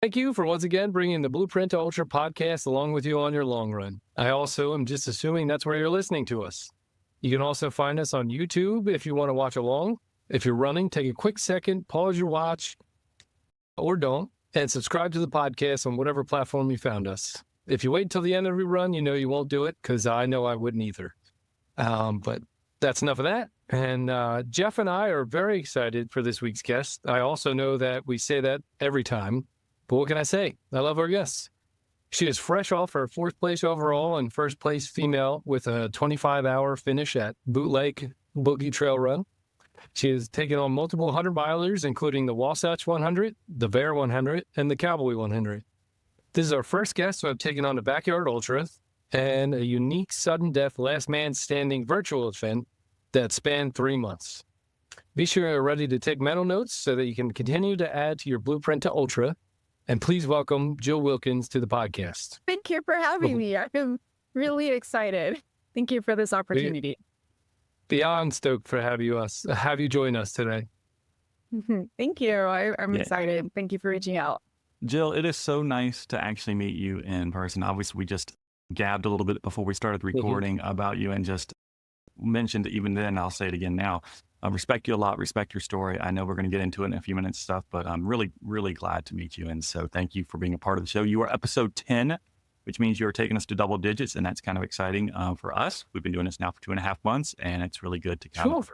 Thank you for once again bringing the Blueprint to Ultra podcast along with you on your long run. I also am just assuming that's where you're listening to us. You can also find us on YouTube if you want to watch along. If you're running, take a quick second, pause your watch, or don't, and subscribe to the podcast on whatever platform you found us. If you wait until the end of every run, you know you won't do it, because I know I wouldn't either. But that's enough of that. And Jeff and I are very excited for this week's guest. I also know that we say that every time, but what can I say? I love our guests. She is fresh off her 4th place overall and 1st place female with a 25-hour finish at Boot Lake Boogie Trail Run. She has taken on multiple 100-milers, including the Wasatch 100, the Bear 100, and the Cowboy 100. This is our first guest who have taken on the Backyard Ultra and a unique sudden death last man standing virtual event that spanned 3 months. Be sure you're ready to take mental notes so that you can continue to add to your Blueprint to Ultra. And please welcome Jill Wilkins to the podcast. Thank you for having me. I'm really excited. Thank you for this opportunity. Beyond stoked for have you join us today. Thank you. I'm excited. Thank you for reaching out. Jill, it is so nice to actually meet you in person. Obviously, we just gabbed a little bit before we started recording about you and just mentioned even then, I'll say it again now. I respect you a lot, respect your story. I know we're going to get into it in a few minutes stuff, but I'm really, really glad to meet you. And so thank you for being a part of the show. You are episode 10, which means you're taking us to double digits. And that's kind of exciting for us. We've been doing this now for 2.5 months, and it's really good to kind of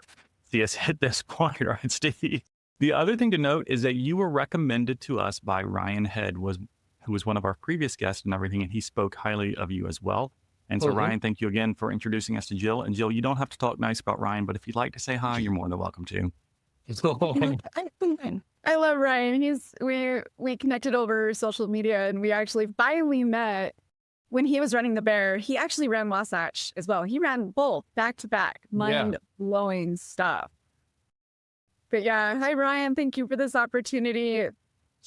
see us hit this point, right, Steve? The other thing to note is that you were recommended to us by Ryan Head, who was one of our previous guests and everything, and he spoke highly of you as well. And so, Ryan, thank you again for introducing us to Jill. And Jill, you don't have to talk nice about Ryan, but if you'd like to say hi, you're more than welcome to. I love Ryan. We connected over social media, and we actually finally met when he was running the Bear. He actually ran Wasatch as well. He ran both back to back, mind-blowing stuff. But yeah, hi, Ryan. Thank you for this opportunity.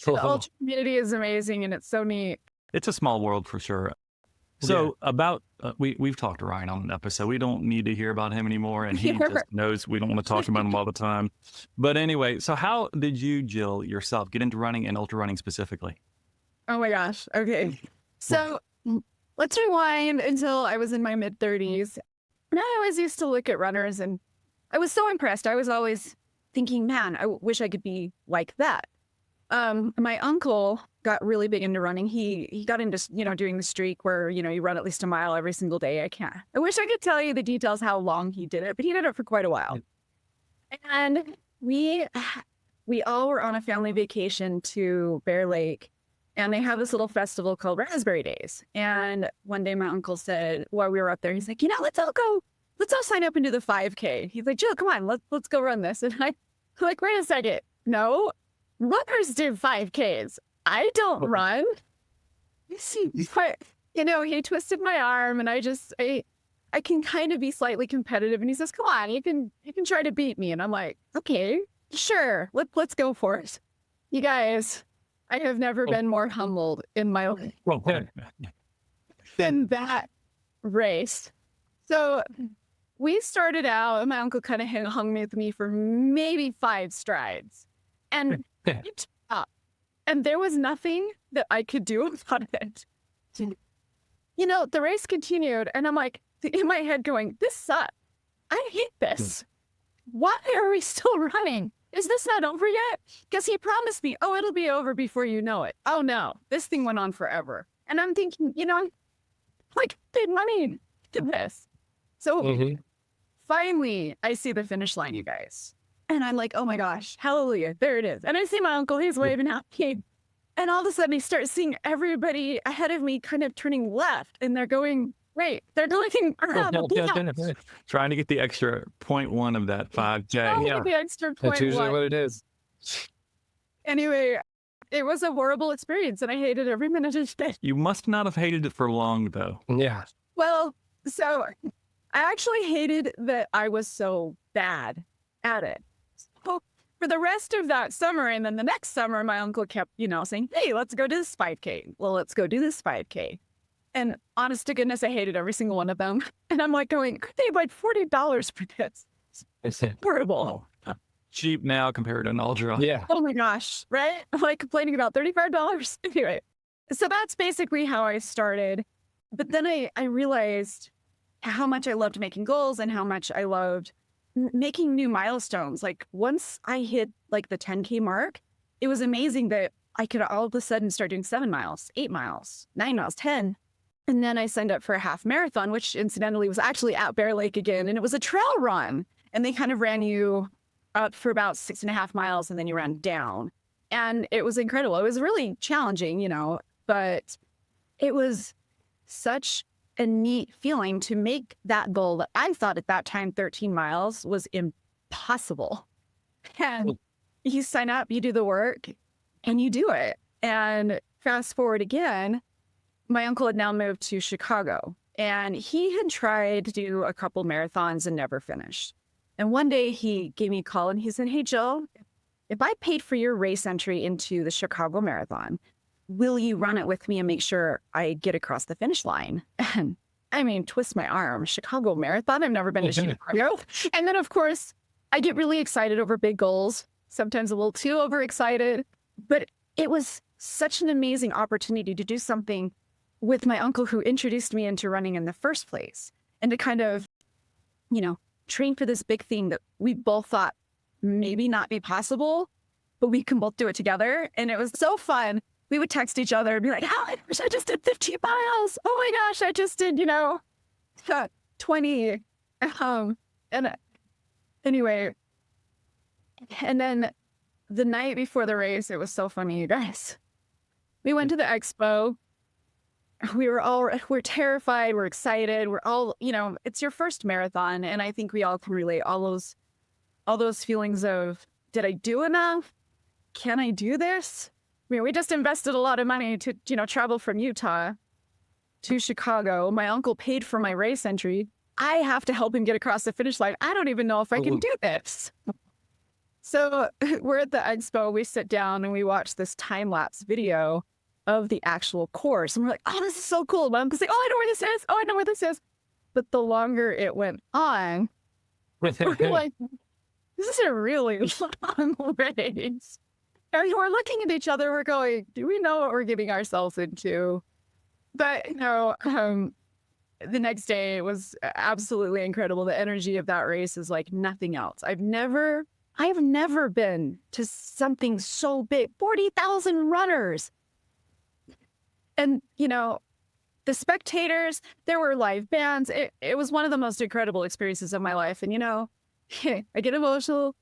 The Ultra community is amazing, and it's so neat. It's a small world for sure. So we've talked to Ryan on an episode. We don't need to hear about him anymore. And he just knows we don't want to talk about him all the time. But anyway, so how did you, Jill, yourself get into running and ultra running specifically? Oh my gosh. Okay. So let's rewind until I was in my mid-30s. And I always used to look at runners and I was so impressed. I was always thinking, man, I wish I could be like that. My uncle got really big into running. He got into, doing the streak where, you run at least a mile every single day. I wish I could tell you the details how long he did it, but he did it for quite a while. And we all were on a family vacation to Bear Lake, and they have this little festival called Raspberry Days. And one day my uncle said, while we were up there, he's like, let's all sign up and do the 5K. He's like, Jill, come on, let's go run this. And I'm like, wait a second. No. Runners do 5Ks. I don't run. But, he twisted my arm, and I can kind of be slightly competitive. And he says, come on, you can try to beat me. And I'm like, okay, sure. Let's go for it. You guys, I have never been more humbled in my life than that race. So we started out, and my uncle kind of hung with me for maybe 5 strides. And it up. And there was nothing that I could do about it. The race continued, and I'm like, in my head going, this sucks. I hate this. Why are we still running? Is this not over yet? Because he promised me, it'll be over before you know it. Oh no, this thing went on forever. And I'm thinking, I'm like, been running to this. So finally, I see the finish line, you guys. And I'm like, oh my gosh, hallelujah, there it is. And I see my uncle, he's waving at me. And all of a sudden, I start seeing everybody ahead of me kind of turning left. And they're going, right, they're looking around. Trying to get the extra 0.1 of that 5K. The extra 0.1. That's usually what it is. Anyway, it was a horrible experience, and I hated every minute of it. You must not have hated it for long, though. Yeah. Well, so I actually hated that I was so bad at it. So for the rest of that summer, and then the next summer, my uncle kept, saying, hey, let's go do this 5K. Well, let's go do this 5K. And honest to goodness, I hated every single one of them. And I'm like going, they paid like $40 for this. It's horrible. cheap now compared to an ultra. Yeah. Oh my gosh, right? Like complaining about $35. Anyway, so that's basically how I started. But then I realized how much I loved making goals and how much I loved making new milestones. Like once I hit like the 10K mark, it was amazing that I could all of a sudden start doing 7 miles, 8 miles, 9 miles, 10. And then I signed up for a half marathon, which incidentally was actually at Bear Lake again. And it was a trail run. And they kind of ran you up for about 6.5 miles and then you ran down. And it was incredible. It was really challenging, you know, but it was such a neat feeling to make that goal that I thought at that time 13 miles was impossible. And you sign up, you do the work, and you do it. And fast forward again, my uncle had now moved to Chicago, and he had tried to do a couple marathons and never finished. And one day he gave me a call and he said, "Hey, Jill, if I paid for your race entry into the Chicago Marathon, will you run it with me and make sure I get across the finish line?" And I mean, twist my arm, Chicago Marathon. I've never been to Chicago. And then, of course, I get really excited over big goals, sometimes a little too overexcited. But it was such an amazing opportunity to do something with my uncle who introduced me into running in the first place and to kind of, you know, train for this big thing that we both thought maybe not be possible, but we can both do it together. And it was so fun. We would text each other and be like, "Oh my gosh, I just did 15 miles. Oh my gosh, I just did, 20. And anyway, and then the night before the race, it was so funny, you guys. We went to the expo. We're terrified. We're excited. We're all, it's your first marathon. And I think we all can relate all those feelings of, did I do enough? Can I do this? I mean, we just invested a lot of money to, travel from Utah to Chicago. My uncle paid for my race entry. I have to help him get across the finish line. I don't even know if I can do this. So we're at the expo. We sit down and we watch this time-lapse video of the actual course. And we're like, "Oh, this is so cool." My uncle's like, "Oh, I know where this is. Oh, I know where this is." But the longer it went on, we're like, this is a really long race. And we're looking at each other. We're going, do we know what we're getting ourselves into? But, the next day it was absolutely incredible. The energy of that race is like nothing else. I've never been to something so big, 40,000 runners. And, the spectators, there were live bands. It was one of the most incredible experiences of my life. And, I get emotional.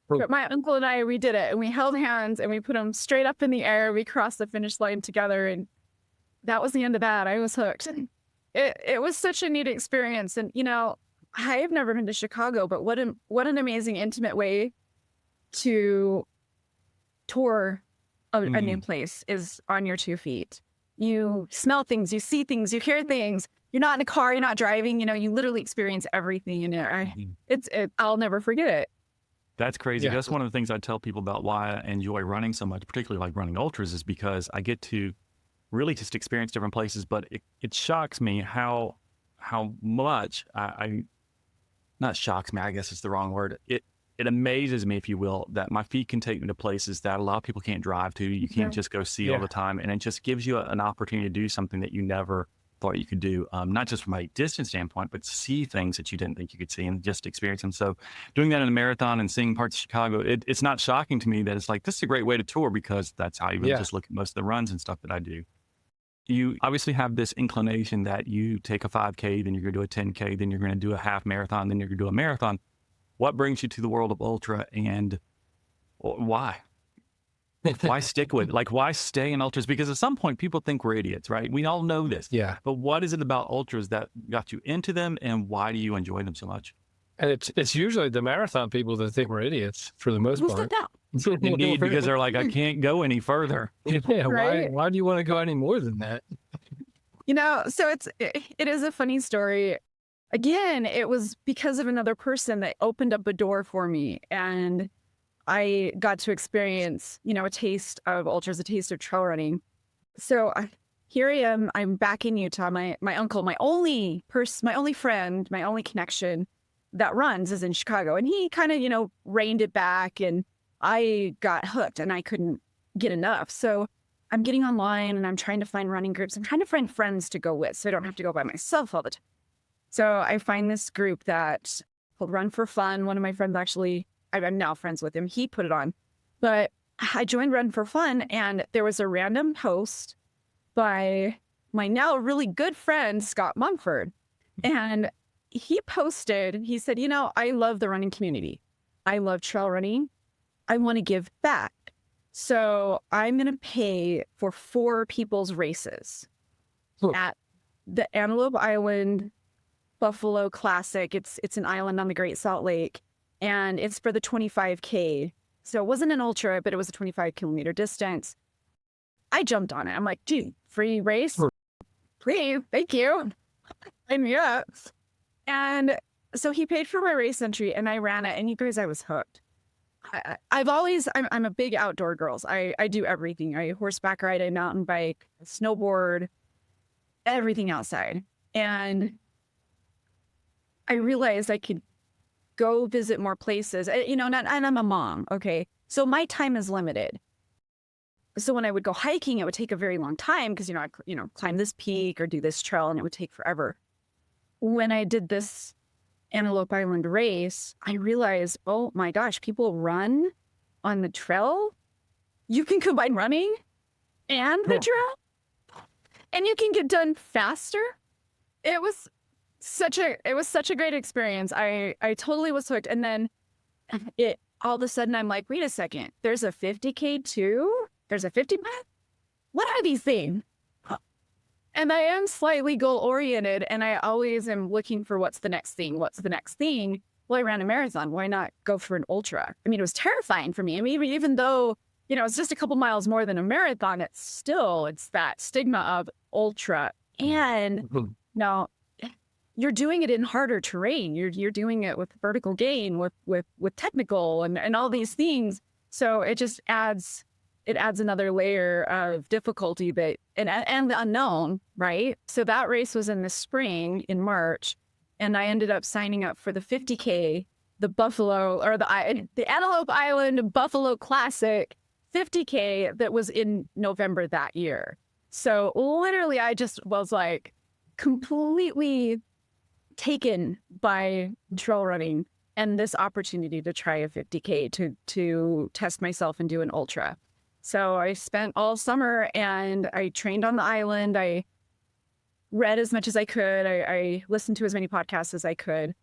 But my uncle and I, we did it. And we held hands and we put them straight up in the air. We crossed the finish line together. And that was the end of that. I was hooked. It was such a neat experience. And, I've never been to Chicago, but what an amazing, intimate way to tour a new place is on your 2 feet. You smell things, you see things, you hear things. You're not in a car, you're not driving, you literally experience everything in it. I'll never forget it. That's crazy. Yeah. That's one of the things I tell people about why I enjoy running so much, particularly like running ultras, is because I get to really just experience different places. But it shocks me how much not shocks me, I guess it's the wrong word. It amazes me, if you will, that my feet can take me to places that a lot of people can't drive to. You can't just go see all the time. And it just gives you an opportunity to do something that you never thought you could do, not just from a distance standpoint, but see things that you didn't think you could see and just experience them. So doing that in a marathon and seeing parts of Chicago, it's not shocking to me that it's like, this is a great way to tour, because that's how you really just look at most of the runs and stuff that I do. You obviously have this inclination that you take a 5K, then you're going to do a 10K, then you're going to do a half marathon, then you're going to do a marathon. What brings you to the world of ultra, and why? Why stick with it? Like, why stay in ultras? Because at some point people think we're idiots, right? We all know this. Yeah. But what is it about ultras that got you into them, and why do you enjoy them so much? And it's usually the marathon people that think we're idiots for the most Who's part. that? Indeed, because they're like, I can't go any further. Yeah, Right? why do you want to go any more than that? So it is a funny story. Again, it was because of another person that opened up a door for me, and I got to experience, a taste of ultras, a taste of trail running. So here I am. I'm back in Utah. My uncle, my only friend, my only connection, that runs is in Chicago. And he kind of, reined it back, and I got hooked and I couldn't get enough. So I'm getting online and I'm trying to find running groups. I'm trying to find friends to go with so I don't have to go by myself all the time. So I find this group that called Run for Fun. One of my friends actually, I'm now friends with him. He put it on. But I joined Run for Fun, and there was a random post by my now really good friend, Scott Mumford. And he posted, he said, I love the running community. I love trail running. I want to give back. So I'm going to pay for 4 people's races at the Antelope Island Buffalo Classic. It's an island on the Great Salt Lake, and it's for the 25K. So it wasn't an ultra, but it was a 25-kilometer distance. I jumped on it. I'm like, dude, free race? Please, thank you. And yeah. And so he paid for my race entry, and I ran it. And you guys, I was hooked. I'm a big outdoor girls. I do everything. I horseback ride, I mountain bike, snowboard, everything outside. And I realized I could go visit more places, and I'm a mom. Okay. So my time is limited. So when I would go hiking, it would take a very long time because, I climb this peak or do this trail, and it would take forever. When I did this Antelope Island race, I realized, oh my gosh, people run on the trail. You can combine running and the trail, and you can get done faster. It was such a great experience. I totally was hooked. And then all of a sudden I'm like, wait a second, there's a 50K too? There's a 50 mile? What are these things? And I am slightly goal oriented, and I always am looking for what's the next thing. What's the next thing? Well, I ran a marathon. Why not go for an ultra? I mean, it was terrifying for me. I mean, even though, it's just a couple miles more than a marathon, it's that stigma of ultra. And now you're doing it in harder terrain. You're doing it with vertical gain, with technical and all these things. So it just adds another layer of difficulty and the unknown, right? So that race was in the spring, in March, and I ended up signing up for the 50K, the Buffalo, or the Antelope Island Buffalo Classic 50K that was in November that year. So literally I just was like completely taken by trail running and this opportunity to try a 50K to test myself and do an ultra. So I spent all summer and I trained on the island. I read as much as I could. I listened to as many podcasts as I could.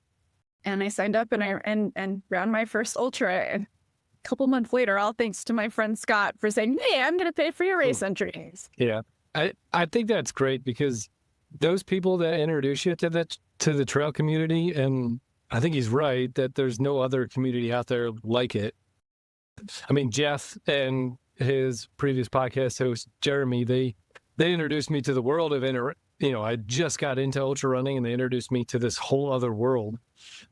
And I signed up and I ran my first ultra. And a couple months later, all thanks to my friend Scott for saying, hey, I'm going to pay for your race entries. Yeah. I think that's great because those people that introduce you to the trail community, and I think he's right that there's no other community out there like it. I mean, Jeff and his previous podcast host, Jeremy, they introduced me to the world of I just got into ultra running, and they introduced me to this whole other world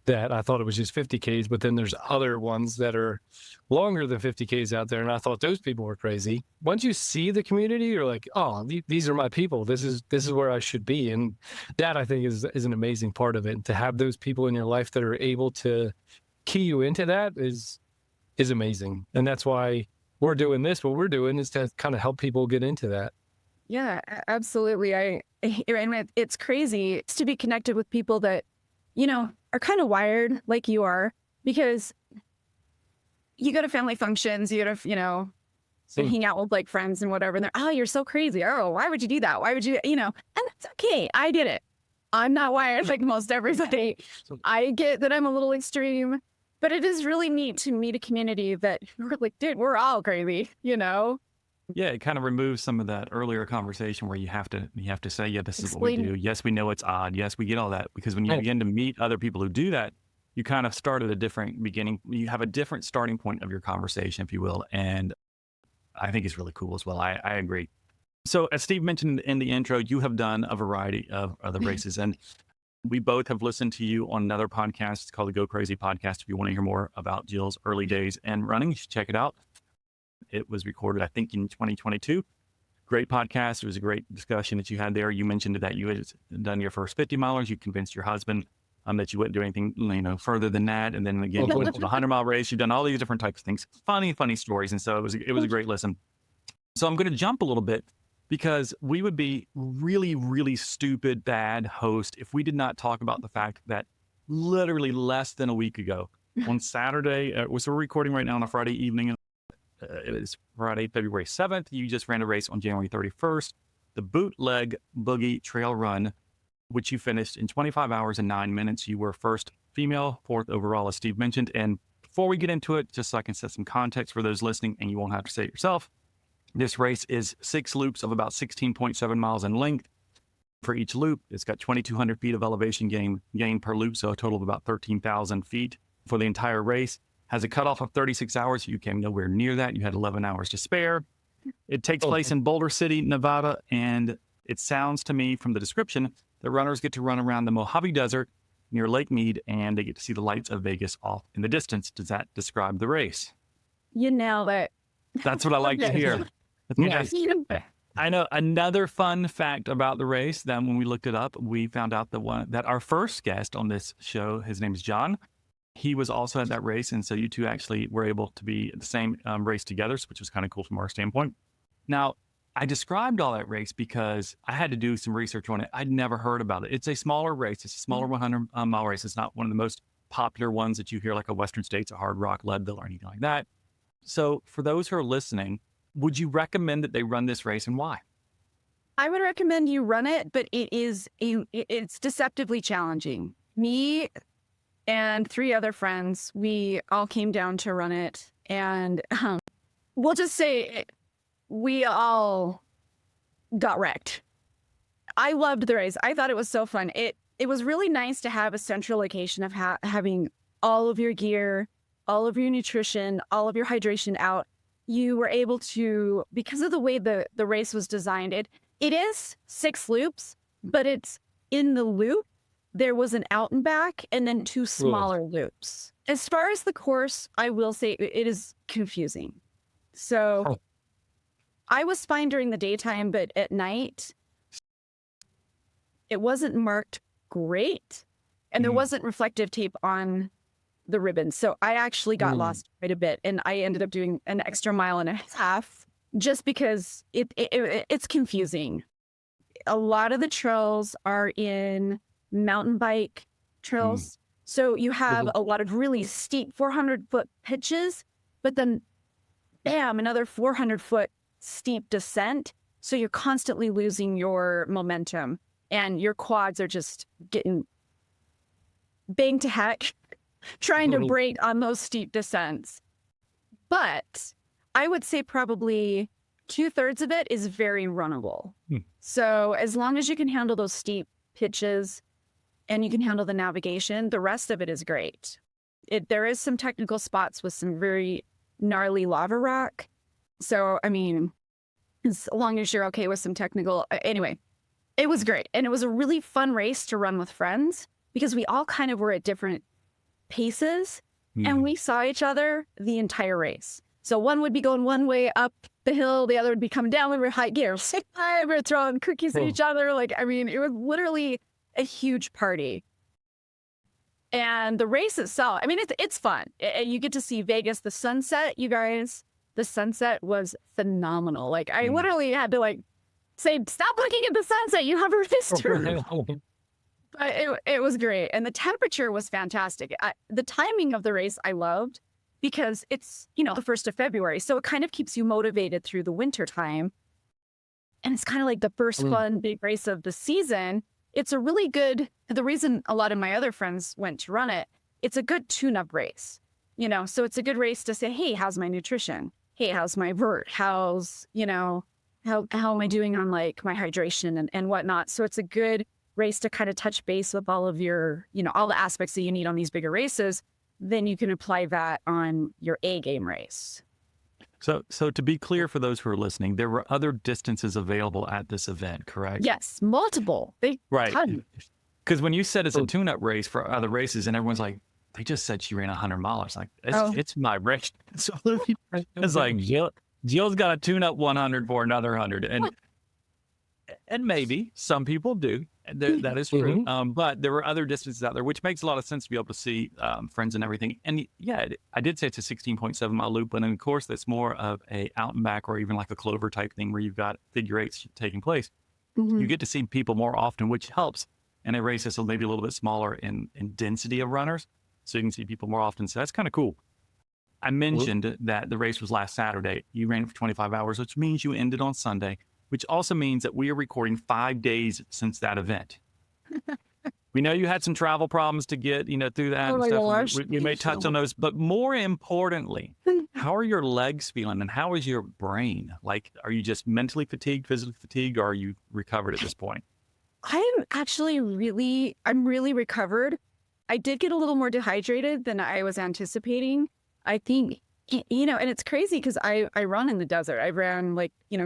that I thought it was just 50Ks, but then there's other ones that are longer than 50Ks out there. And I thought those people were crazy. Once you see the community, you're like, oh, these are my people. This is where I should be. And that I think is an amazing part of it. And to have those people in your life that are able to key you into that is amazing. And that's why we're doing this. What we're doing is to kind of help people get into that. Yeah, absolutely. It's crazy to be connected with people that, are kind of wired like you are, because you go to family functions, you go to, hang out with like friends and whatever. And they're, oh, you're so crazy. Oh, why would you do that? Why would you, and that's okay. I did it. I'm not wired like most everybody. I get that I'm a little extreme, but it is really neat to meet a community that we're like, dude, we're all crazy, Yeah, it kind of removes some of that earlier conversation where you have to say, yeah, this is what we do. Yes, we know it's odd. Yes, we get all that. Because when you begin to meet other people who do that, you kind of start at a different beginning. You have a different starting point of your conversation, if you will. And I think it's really cool as well. I agree. So as Steve mentioned in the intro, you have done a variety of other races. And we both have listened to you on another podcast. It's called the Go Crazy Podcast. If you want to hear more about Jill's early days and running, you should check it out. It was recorded, I think, in 2022. Great podcast. It was a great discussion that you had there. You mentioned that you had done your first 50 milers. You convinced your husband that you wouldn't do anything, further than that. And then again, you went to the 100-mile race. You've done all these different types of things, funny stories. And so it was a great listen. So I'm going to jump a little bit because we would be really, really stupid, bad host if we did not talk about the fact that literally less than a week ago on Saturday, so we're recording right now on a Friday evening. It is Friday, February 7th. You just ran a race on January 31st, the Bootleg Boogie Trail Run, which you finished in 25 hours and 9 minutes. You were first female, fourth overall, as Steve mentioned. And before we get into it, just so I can set some context for those listening, and you won't have to say it yourself, this race is 6 loops of about 16.7 miles in length. For each loop, it's got 2,200 feet of elevation gain per loop, so a total of about 13,000 feet for the entire race. Has a cutoff of 36 hours. You came nowhere near that. You had 11 hours to spare. It takes place in Boulder City, Nevada, and it sounds to me from the description that runners get to run around the Mojave Desert near Lake Mead, and they get to see the lights of Vegas off in the distance. Does that describe the race? You nailed it. That's what I like to hear. Nice. I know another fun fact about the race that when we looked it up, we found out that our first guest on this show, his name is John. He was also at that race. And so you two actually were able to be at the same race together, which was kind of cool from our standpoint. Now, I described all that race because I had to do some research on it. I'd never heard about it. It's a smaller race. It's a smaller 100-mile race. It's not one of the most popular ones that you hear, like a Western States, a Hard Rock, Leadville, or anything like that. So for those who are listening, would you recommend that they run this race, and why? I would recommend you run it, but it's deceptively challenging. Me and 3 other friends, we all came down to run it, and we'll just say we all got wrecked. I loved the race. I thought it was so fun. It was really nice to have a central location of having all of your gear, all of your nutrition, all of your hydration out. You were able to, because of the way the race was designed, it is 6 loops, but it's in the loop. There was an out and back and then 2 smaller loops. As far as the course, I will say it is confusing. So I was fine during the daytime, but at night, it wasn't marked great. And there wasn't reflective tape on the ribbon. So I actually got lost quite a bit, and I ended up doing an extra 1.5 miles just because it's confusing. A lot of the trails are in mountain bike trails. So you have a lot of really steep 400-foot pitches, but then bam, another 400-foot steep descent. So you're constantly losing your momentum, and your quads are just getting banged to heck trying to brake on those steep descents. But I would say probably 2/3 of it is very runnable. So as long as you can handle those steep pitches and you can handle the navigation, the rest of it is great. There is some technical spots with some very gnarly lava rock. So, I mean, as long as you're okay with some technical, anyway, it was great. And it was a really fun race to run with friends because we all kind of were at different paces and we saw each other the entire race. So one would be going one way up the hill, the other would be coming down. We were high gear. We were throwing cookies at each other. Like, I mean, it was literally a huge party. And the race itself, I mean, it's fun. You get to see Vegas, the sunset, you guys. The sunset was phenomenal. Like, I literally had to say, stop looking at the sunset. You have a history. But it was great. And the temperature was fantastic. The timing of the race I loved because it's, the 1st of February. So it kind of keeps you motivated through the winter time. And it's kind of like the first fun big race of the season. It's a really good, the reason a lot of my other friends went to run it, it's a good tune-up race, so it's a good race to say, hey, how's my nutrition? Hey, how's my vert? How's, how am I doing on my hydration and whatnot? So it's a good race to kind of touch base with all of your, all the aspects that you need on these bigger races. Then you can apply that on your A game race. So to be clear for those who are listening, there were other distances available at this event, correct? Yes, multiple. Right. Because when you said it's a tune-up race for other races, and everyone's like, they just said she ran 100 miles. Like, it's my race. So it's like, Jill's got a tune-up 100 for another 100. And And maybe some people do. That is true. But there were other distances out there, which makes a lot of sense to be able to see friends and everything. And yeah, I did say it's a 16.7 mile loop, but of course that's more of a out and back or even like a clover type thing where you've got figure eights taking place. You get to see people more often, which helps. And a race is maybe a little bit smaller in density of runners, so you can see people more often. So that's kind of cool. I mentioned that the race was last Saturday. You ran it for 25 hours, which means you ended on Sunday, which also means that we are recording 5 days since that event. We know you had some travel problems to get, through that and stuff. We may touch on those, but more importantly, how are your legs feeling and how is your brain? Like, are you just mentally fatigued, physically fatigued, or are you recovered at this point? I'm really recovered. I did get a little more dehydrated than I was anticipating. I think, and it's crazy because I run in the desert. I ran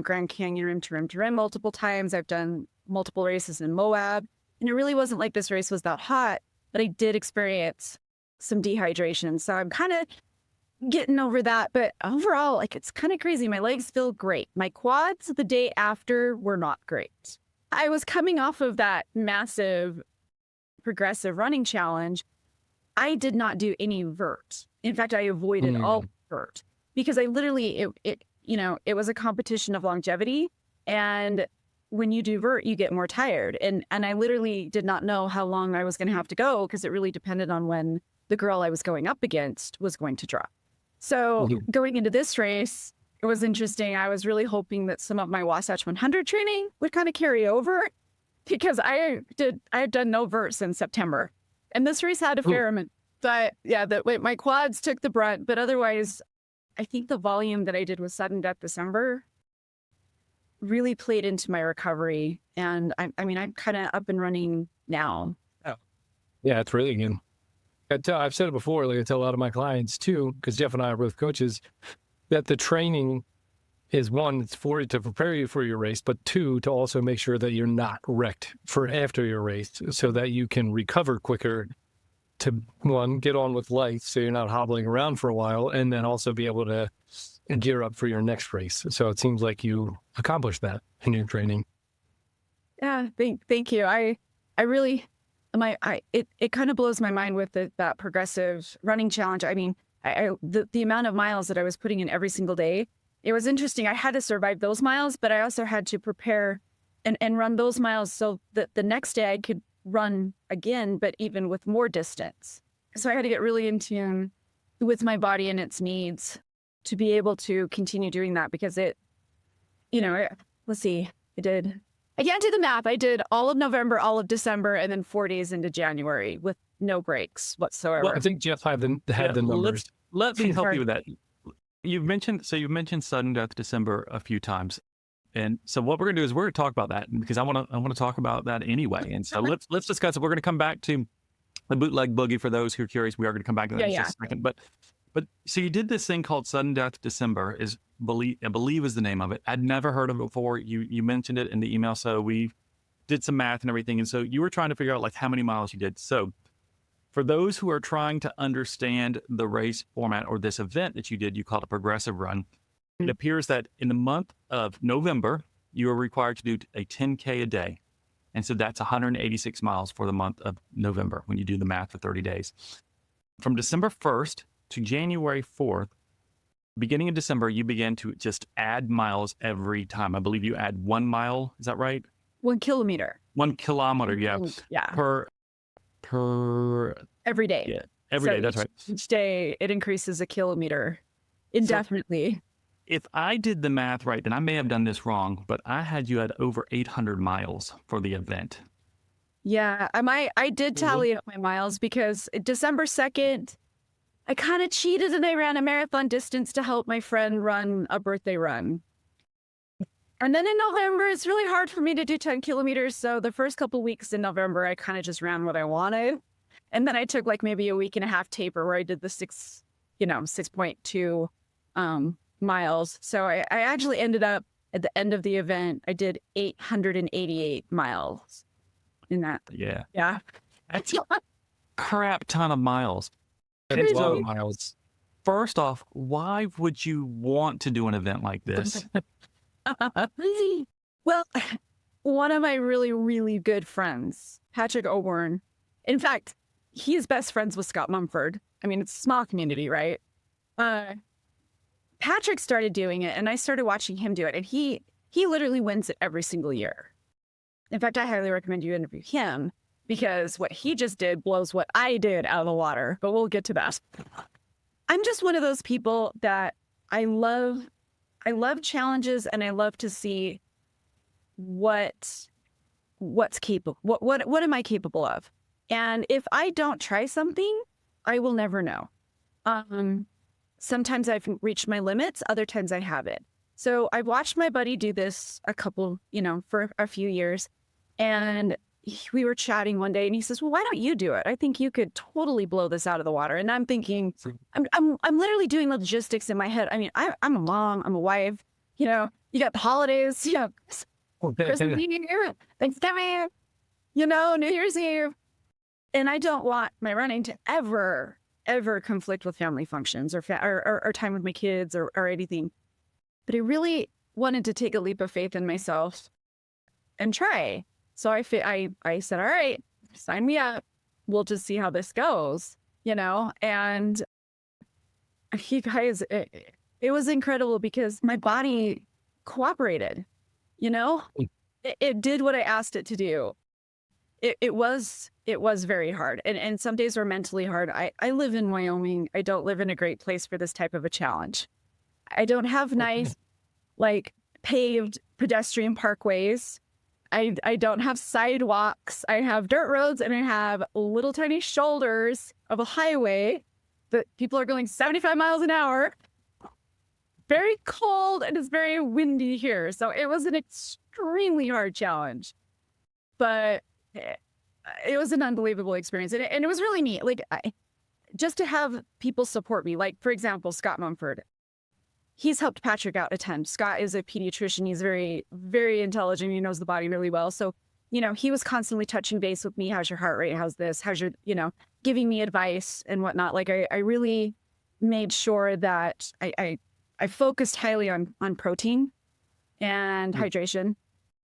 Grand Canyon rim to rim multiple times. I've done multiple races in Moab, and it really wasn't like this race was that hot, but I did experience some dehydration. So I'm kind of getting over that. But overall, it's kind of crazy. My legs feel great. My quads the day after were not great. I was coming off of that massive progressive running challenge. I did not do any vert. In fact, I avoided all vert because I literally, it was a competition of longevity. And when you do vert, you get more tired. And I literally did not know how long I was going to have to go because it really depended on when the girl I was going up against was going to drop. So going into this race, it was interesting. I was really hoping that some of my Wasatch 100 training would kind of carry over because I had done no vert since September. And this race had a fair amount. But yeah, my quads took the brunt. But otherwise, I think the volume that I did with sudden death December really played into my recovery. And I'm kind of up and running now. Oh, yeah, it's really good. I've said it before, I tell a lot of my clients too, because Jeff and I are both coaches, that the training is one, it's to prepare you for your race, but two, to also make sure that you're not wrecked for after your race so that you can recover quicker to, one, get on with life so you're not hobbling around for a while, and then also be able to gear up for your next race. So it seems like you accomplished that in your training. Yeah, thank you. I really, it kind of blows my mind with that progressive running challenge. I mean, the amount of miles that I was putting in every single day, it was interesting. I had to survive those miles, but I also had to prepare and run those miles so that the next day I could run again, but even with more distance. So I had to get really in tune with my body and its needs to be able to continue doing that because let's see, I can't do the math. I did all of November, all of December, and then 4 days into January with no breaks whatsoever. Well, I think Jeff had the numbers. Let me help you with that. You've mentioned sudden death December a few times. And so what we're going to do is we're going to talk about that because I want to talk about that anyway. And so let's discuss it. We're going to come back to the bootleg boogie for those who are curious. We are going to come back to that in just a second. But so you did this thing called Sudden Death December I believe is the name of it. I'd never heard of it before. You mentioned it in the email. So we did some math and everything. And so you were trying to figure out how many miles you did. So for those who are trying to understand the race format or this event that you did, you called a progressive run. It appears that in the month of November, you are required to do a 10K a day. And so that's 186 miles for the month of November when you do the math for 30 days. From December 1st to January 4th, beginning of December, you began to just add miles every time. I believe you add 1 mile. Is that right? 1 kilometer. 1 kilometer, yeah. Yeah. Per every day. Yeah, every day. That's right. Each day it increases a kilometer indefinitely. So, if I did the math right, and I may have done this wrong, but I had you at over 800 miles for the event. Yeah, I did tally up my miles because December 2nd, I kind of cheated and I ran a marathon distance to help my friend run a birthday run. And then in November, it's really hard for me to do 10 kilometers. So the first couple weeks in November, I kind of just ran what I wanted. And then I took maybe a week and a half taper where I did the 6.2 miles. So I actually ended up at the end of the event, I did 888 miles in that. Yeah. Yeah. That's a crap ton of miles. That's a lot of miles. First off, why would you want to do an event like this? Well, one of my really, really good friends, Patrick Oborn. In fact, he's best friends with Scott Mumford. I mean, it's a small community, right? Patrick started doing it, and I started watching him do it, and he literally wins it every single year. In fact, I highly recommend you interview him because what he just did blows what I did out of the water, but we'll get to that. I'm just one of those people that I love challenges, and I love to see what's capable. What am I capable of? And if I don't try something, I will never know. Sometimes I've reached my limits, other times I haven't. So I've watched my buddy do this for a few years, and we were chatting one day, and he says, "Well, why don't you do it? I think you could totally blow this out of the water." And I'm thinking, I'm literally doing logistics in my head. I mean, I'm a mom, I'm a wife. You got the holidays, Christmas Eve, Thanksgiving, New Year's Eve, and I don't want my running to ever conflict with family functions or time with my kids or anything. But I really wanted to take a leap of faith in myself and try. So I said, all right, sign me up. We'll just see how this goes, and you guys, it was incredible because my body cooperated, it did what I asked it to do. It was very hard. And some days were mentally hard. I live in Wyoming. I don't live in a great place for this type of a challenge. I don't have nice, paved pedestrian parkways. I don't have sidewalks. I have dirt roads, and I have little tiny shoulders of a highway that people are going 75 miles an hour. Very cold, and it's very windy here. So it was an extremely hard challenge. But it was an unbelievable experience. And it was really neat. Just to have people support me. Like, for example, Scott Mumford. He's helped Patrick out a ton. Scott is a pediatrician. He's very, very intelligent. He knows the body really well. So, he was constantly touching base with me. How's your heart rate? How's this? How's your, giving me advice and whatnot. I really made sure that I focused highly on protein and hydration.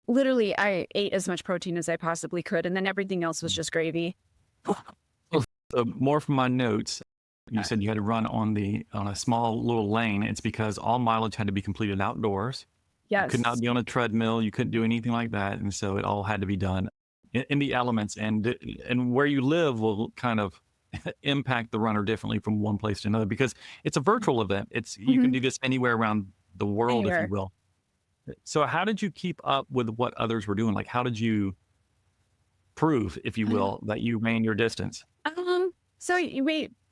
Literally, I ate as much protein as I possibly could. And then everything else was just gravy. More from my notes. You said you had to run on a small little lane. It's because all mileage had to be completed outdoors. Yes. You could not be on a treadmill. You couldn't do anything like that. And so it all had to be done in the elements. And where you live will kind of impact the runner differently from one place to another because it's a virtual event. You can do this anywhere around the world, if you will. So how did you keep up with what others were doing? Like, how did you prove, if you will, that you ran your distance? So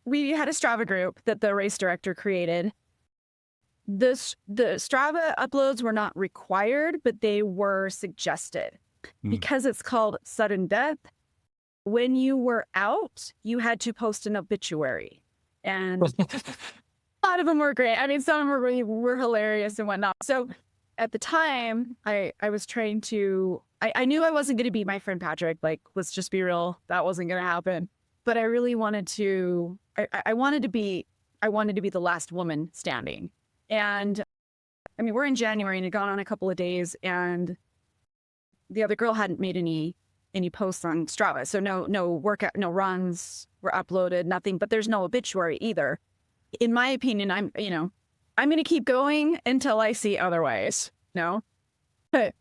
we had a Strava group that the race director created. The Strava uploads were not required, but they were suggested because it's called sudden death. When you were out, you had to post an obituary, and a lot of them were great. I mean, some of them were hilarious and whatnot. So at the time, I was trying to. I knew I wasn't going to be my friend Patrick. Let's just be real, that wasn't going to happen. But I really wanted to. I wanted to be the last woman standing. And I mean, we're in January and it had gone on a couple of days, and the other girl hadn't made any posts on Strava. So no workout, no runs were uploaded, nothing, but there's no obituary either. In my opinion, I'm going to keep going until I see otherwise. But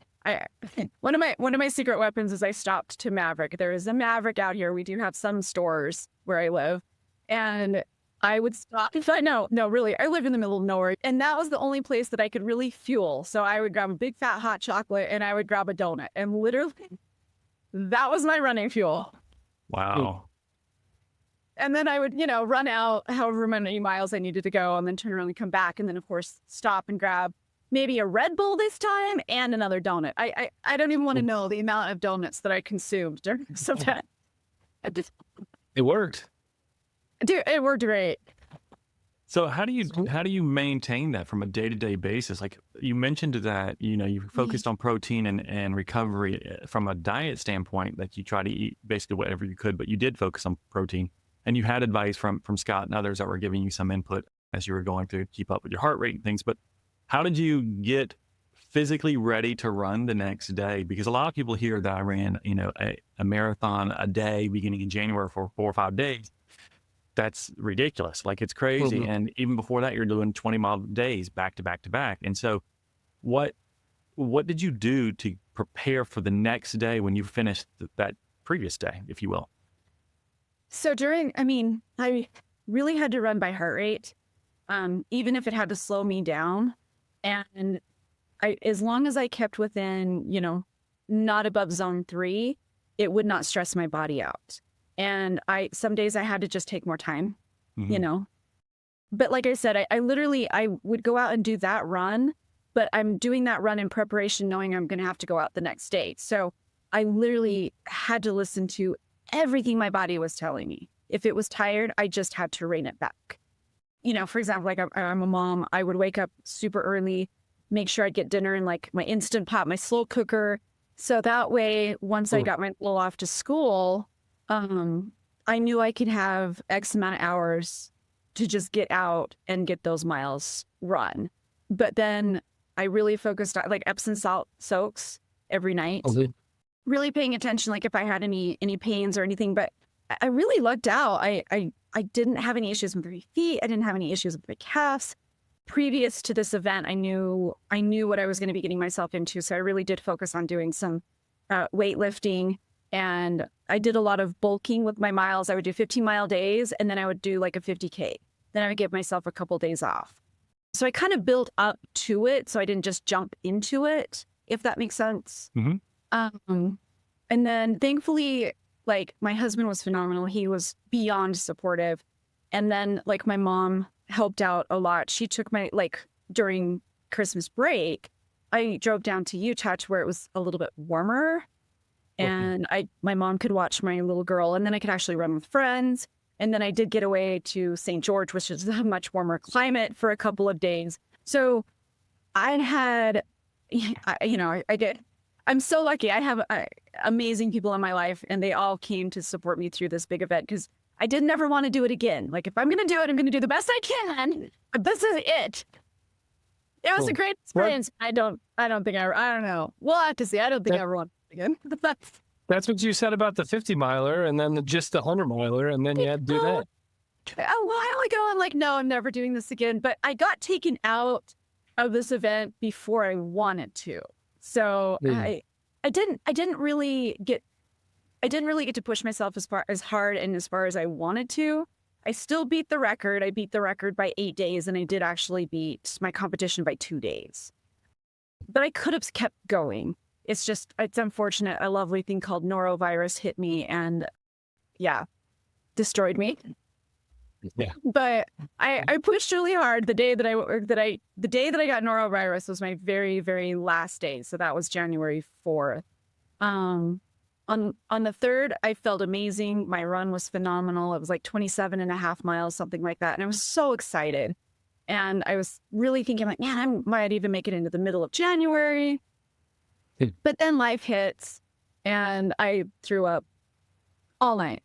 one of my secret weapons is I stopped to Maverick. There is a Maverick out here. We do have some stores where I live, and I would stop. No, really, I live in the middle of nowhere, and that was the only place that I could really fuel. So I would grab a big fat hot chocolate, and I would grab a donut, and literally, that was my running fuel. Wow. And then I would, run out however many miles I needed to go, and then turn around and come back, and then of course stop and grab maybe a Red Bull this time and another donut. I don't even want to know the amount of donuts that I consumed during some time. It worked. Dude, it worked great. So how do you maintain that from a day-to-day basis? Like you mentioned that, you focused on protein and recovery from a diet standpoint, that you try to eat basically whatever you could, but you did focus on protein, and you had advice from Scott and others that were giving you some input as you were going through to keep up with your heart rate and things. But how did you get physically ready to run the next day? Because a lot of people hear that I ran, a marathon a day beginning in January for 4 or 5 days. That's ridiculous. Like, it's crazy. Mhm. And even before that, you're doing 20-mile days back to back to back. And so what did you do to prepare for the next day when you finished that previous day, if you will? So I really had to run by heart rate, even if it had to slow me down. And as long as I kept within, not above zone 3, it would not stress my body out. And some days I had to just take more time, Mhm. But like I said, I would go out and do that run, but I'm doing that run in preparation, knowing I'm going to have to go out the next day. So I literally had to listen to everything my body was telling me. If it was tired, I just had to rein it back. For example, like I'm a mom, I would wake up super early, make sure I'd get dinner in like my Instant Pot, my slow cooker. So that way, once I got my little off to school, I knew I could have X amount of hours to just get out and get those miles run. But then I really focused on like Epsom salt soaks every night, Okay. really paying attention, like if I had any pains or anything. But I really lucked out. I didn't have any issues with my feet. I didn't have any issues with my calves. Previous to this event, I knew what I was going to be getting myself into. So I really did focus on doing some weightlifting, and I did a lot of bulking with my miles. I would do 15-mile days, and then I would do like a 50K. Then I would give myself a couple days off. So I kind of built up to it, so I didn't just jump into it, if that makes sense. Mhm. And then thankfully, like my husband was phenomenal. He was beyond supportive. And then like my mom helped out a lot. She took during Christmas break, I drove down to Utah to where it was a little bit warmer. And my mom could watch my little girl, and then I could actually run with friends. And then I did get away to St. George, which is a much warmer climate, for a couple of days. So I had, I did. I'm so lucky. I have amazing people in my life, and they all came to support me through this big event, because I didn't ever want to do it again. Like, if I'm going to do it, I'm going to do the best I can. But this is it. It was a great experience. I don't know. We'll have to see. I don't think I ever want it again. That's what you said about the 50-miler and then just the 100-miler, and then you had to do that. A while ago, I'm like, no, I'm never doing this again. But I got taken out of this event before I wanted to. So I didn't really get to push myself as hard and as far as I wanted to. I still beat the record. I beat the record by 8 days, and I did actually beat my competition by 2 days. But I could have kept going. It's unfortunate. A lovely thing called norovirus hit me and, destroyed me. Yeah. But I pushed really hard. The day that I got norovirus was my very, very last day. So that was January 4th. On the 3rd, I felt amazing. My run was phenomenal. It was like 27.5 miles, something like that. And I was so excited. And I was really thinking, like, man, I might even make it into the middle of January. But then life hits, and I threw up all night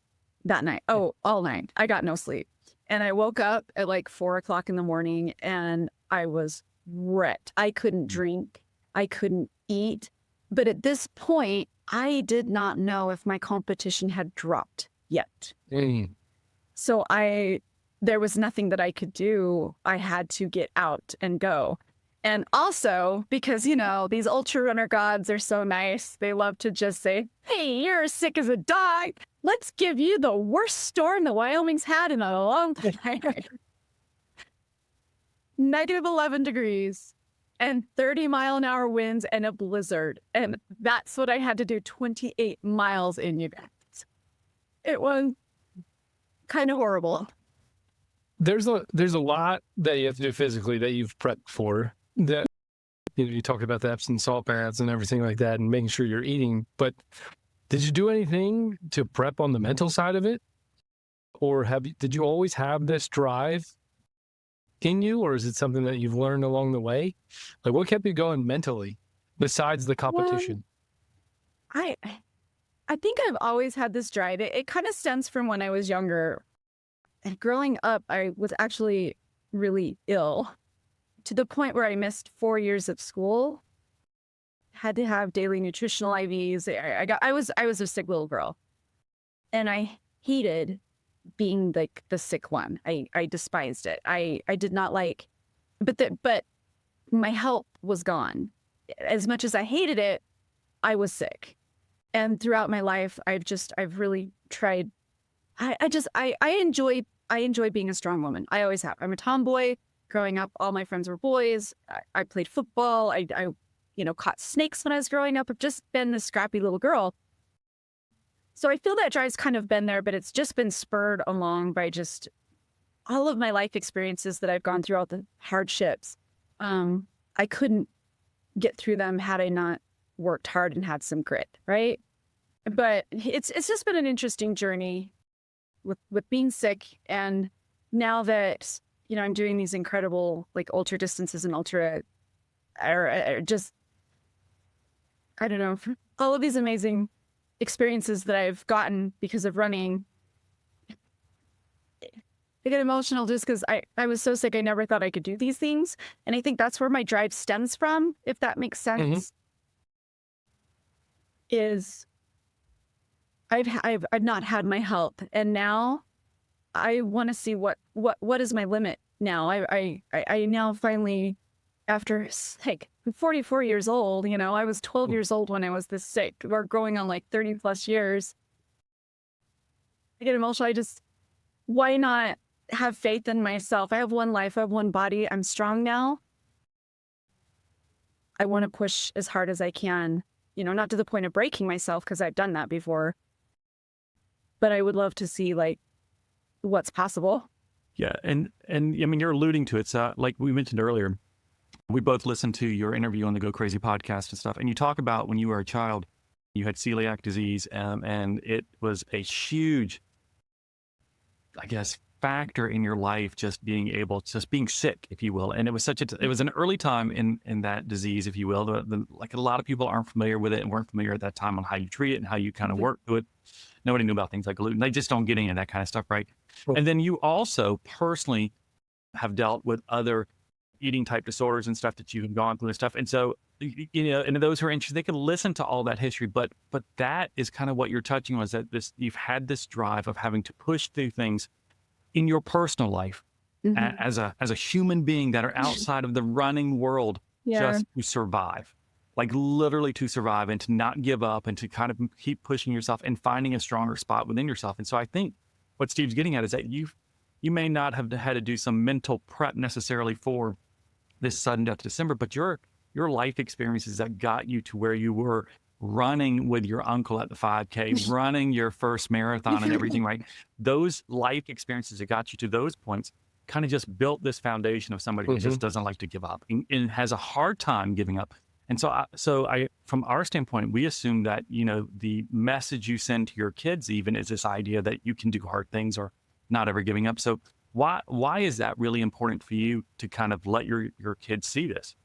that night. Oh, all night. I got no sleep. And I woke up at like 4 o'clock in the morning, and I was wrecked. I couldn't drink. I couldn't eat. But at this point, I did not know if my competition had dropped yet. So there was nothing that I could do. I had to get out and go. And also, because, these ultrarunner gods are so nice, they love to just say, hey, you're as sick as a dog. Let's give you the worst storm that Wyoming's had in a long time. -11 degrees and 30-mile-an-hour winds and a blizzard. And that's what I had to do 28 miles in, you guys. It was kind of horrible. There's a lot that you have to do physically that you've prepped for. That you talked about the Epsom salt baths and everything like that, and making sure you're eating. But did you do anything to prep on the mental side of it, or did you always have this drive in you, or is it something that you've learned along the way? Like, what kept you going mentally besides the competition? Well, I think I've always had this drive. It kind of stems from when I was younger. And growing up, I was actually really ill, to the point where I missed 4 years of school. had to have daily nutritional IVs. I was a sick little girl, and I hated being like the sick one. I despised it. I did not like, but my health was gone. As much as I hated it, I was sick. And throughout my life, I've really tried. I enjoy being a strong woman. I always have. I'm a tomboy. Growing up, all my friends were boys. I played football. I caught snakes when I was growing up. I've just been this scrappy little girl. So I feel that drive's kind of been there, but it's just been spurred along by just all of my life experiences that I've gone through, all the hardships. I couldn't get through them had I not worked hard and had some grit, right? But it's just been an interesting journey with being sick. And now that, I'm doing these incredible like ultra distances and or just, I don't know, all of these amazing experiences that I've gotten because of running. I get emotional just because I was so sick. I never thought I could do these things. And I think that's where my drive stems from, if that makes sense. Is I've not had my health, and now I want to see what is my limit now. I now finally, after like 44 years old, I was 12 years old when I was this sick. We're going on like 30 plus years. I get emotional. Why not have faith in myself? I have one life. I have one body. I'm strong now. I want to push as hard as I can, not to the point of breaking myself, because I've done that before. But I would love to see like what's possible. Yeah. And I mean, you're alluding to it. So like we mentioned earlier, we both listened to your interview on the Go Crazy podcast and stuff. And you talk about when you were a child, you had celiac disease, and it was a huge, I guess, factor in your life, just being sick, if you will. And it was it was an early time in that disease, if you will. Like a lot of people aren't familiar with it and weren't familiar at that time on how you treat it and how you kind of work through it. Nobody knew about things like gluten. They just don't get into that kind of stuff, right? And then you also personally have dealt with other eating type disorders and stuff that you have gone through and stuff. And so, and those who are interested, they can listen to all that history. But that is kind of what you're touching on, is that you've had this drive of having to push through things in your personal life as a human being that are outside of the running world, just to survive. Like literally to survive and to not give up and to kind of keep pushing yourself and finding a stronger spot within yourself. And so I think what Steve's getting at is that you may not have had to do some mental prep necessarily for this sudden death December, but your life experiences that got you to where you were running with your uncle at the 5K, running your first marathon and everything, right? Those life experiences that got you to those points kind of just built this foundation of somebody who just doesn't like to give up and has a hard time giving up. And so I, from our standpoint, we assume that, the message you send to your kids even is this idea that you can do hard things or not ever giving up. So why is that really important for you to kind of let your kids see this?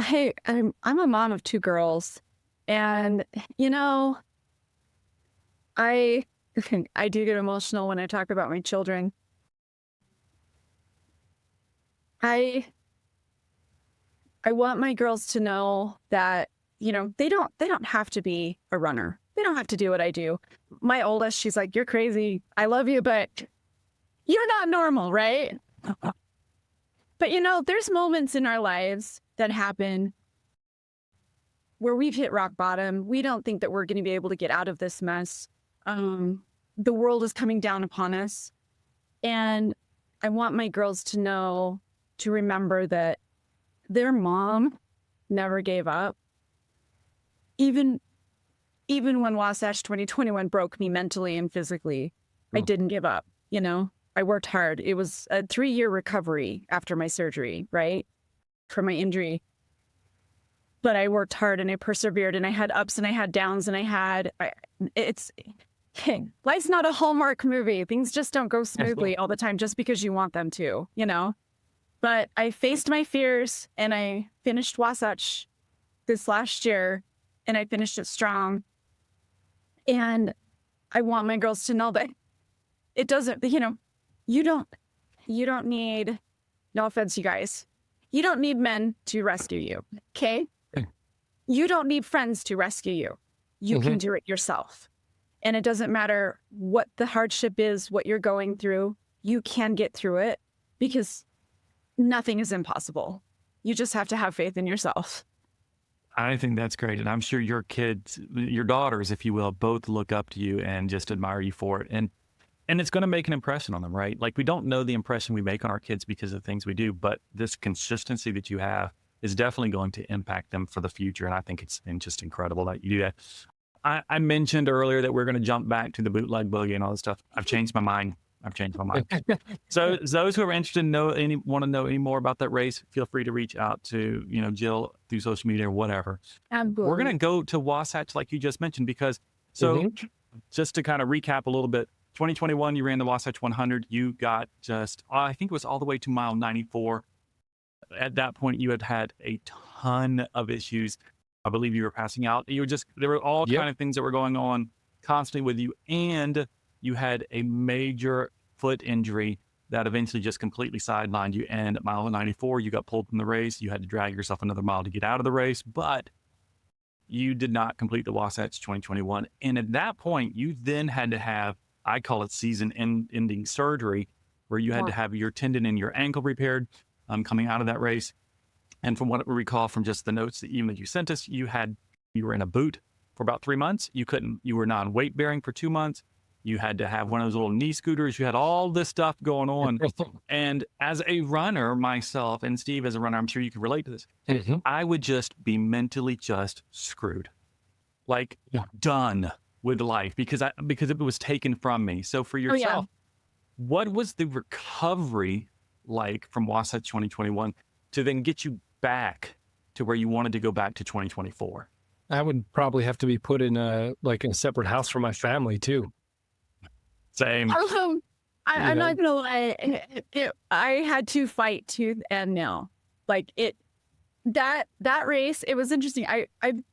Hey, I'm a mom of two girls, and, I do get emotional when I talk about my children. I want my girls to know that, they don't have to be a runner. They don't have to do what I do. My oldest, she's like, "You're crazy. I love you, but you're not normal, right?" But, there's moments in our lives that happen where we've hit rock bottom. We don't think that we're going to be able to get out of this mess. The world is coming down upon us. And I want my girls to remember that their mom never gave up. Even when Wasatch 2021 broke me mentally and physically, I didn't give up. I worked hard. It was a 3-year recovery after my surgery, right? For my injury. But I worked hard and I persevered, and I had ups and I had downs, and life's not a Hallmark movie. Things just don't go smoothly all the time just because you want them to, But I faced my fears and I finished Wasatch this last year, and I finished it strong. And I want my girls to know that it doesn't, you don't need, no offense, you guys, you don't need men to rescue you. Okay. you don't need friends to rescue you. You can do it yourself. And it doesn't matter what the hardship is, what you're going through, you can get through it because nothing is impossible. You just have to have faith in yourself. I think that's great. And I'm sure your kids, your daughters, if you will, both look up to you and just admire you for it. And it's going to make an impression on them, right? Like, we don't know the impression we make on our kids because of things we do, but this consistency that you have is definitely going to impact them for the future. And I think it's just incredible that you do that. I mentioned earlier that we're going to jump back to the bootleg boogie and all this stuff. I've changed my mind. So those who are interested in want to know any more about that race, feel free to reach out to, Jill through social media or whatever. Absolutely. We're going to go to Wasatch, like you just mentioned, because just to kind of recap a little bit, 2021, you ran the Wasatch 100. You got I think it was all the way to mile 94. At that point, you had a ton of issues. I believe you were passing out. There were all kind of things that were going on constantly with you. And you had a major foot injury that eventually just completely sidelined you. And at mile 94, you got pulled from the race. You had to drag yourself another mile to get out of the race, but you did not complete the Wasatch 2021. And at that point, you then had to have, I call it season-ending surgery, where you had to have your tendon in your ankle repaired coming out of that race. And from what we recall from just the notes that you sent us, you were in a boot for about 3 months. You were non-weight bearing for 2 months. You had to have one of those little knee scooters. You had all this stuff going on. And as a runner myself, and Steve as a runner, I'm sure you can relate to this. I would just be mentally just screwed, like done with life because it was taken from me. So for yourself, what was the recovery like from Wasatch 2021 to then get you back to where you wanted to go back to 2024? I would probably have to be put in a separate house for my family too. Same. I'm not gonna lie. I had to fight tooth and nail. That race, it was interesting. I'm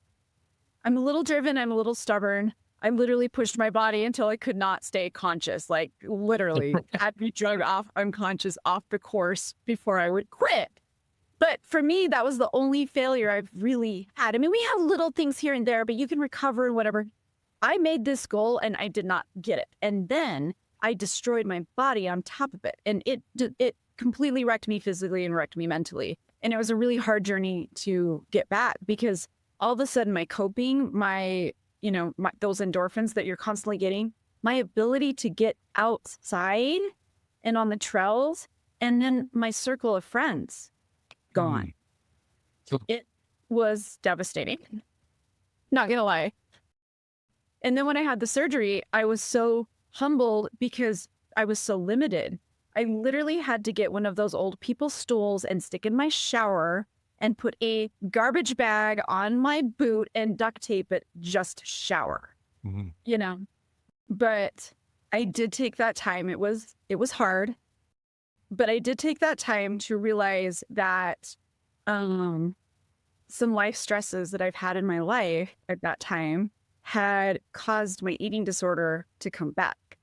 a little driven. I'm a little stubborn. I literally pushed my body until I could not stay conscious. Like literally had to be drugged unconscious off the course before I would quit. But for me, that was the only failure I've really had. I mean, we have little things here and there, but you can recover and whatever. I made this goal and I did not get it. And then I destroyed my body on top of it. And it completely wrecked me physically and wrecked me mentally. And it was a really hard journey to get back because all of a sudden my coping, those endorphins that you're constantly getting, my ability to get outside and on the trails, and then my circle of friends gone. It was devastating. Not gonna lie. And then when I had the surgery, I was so humbled because I was so limited. I literally had to get one of those old people stools and stick in my shower and put a garbage bag on my boot and duct tape it, just shower, But I did take that time. It was hard, but I did take that time to realize that some life stresses that I've had in my life at that time had caused my eating disorder to come back.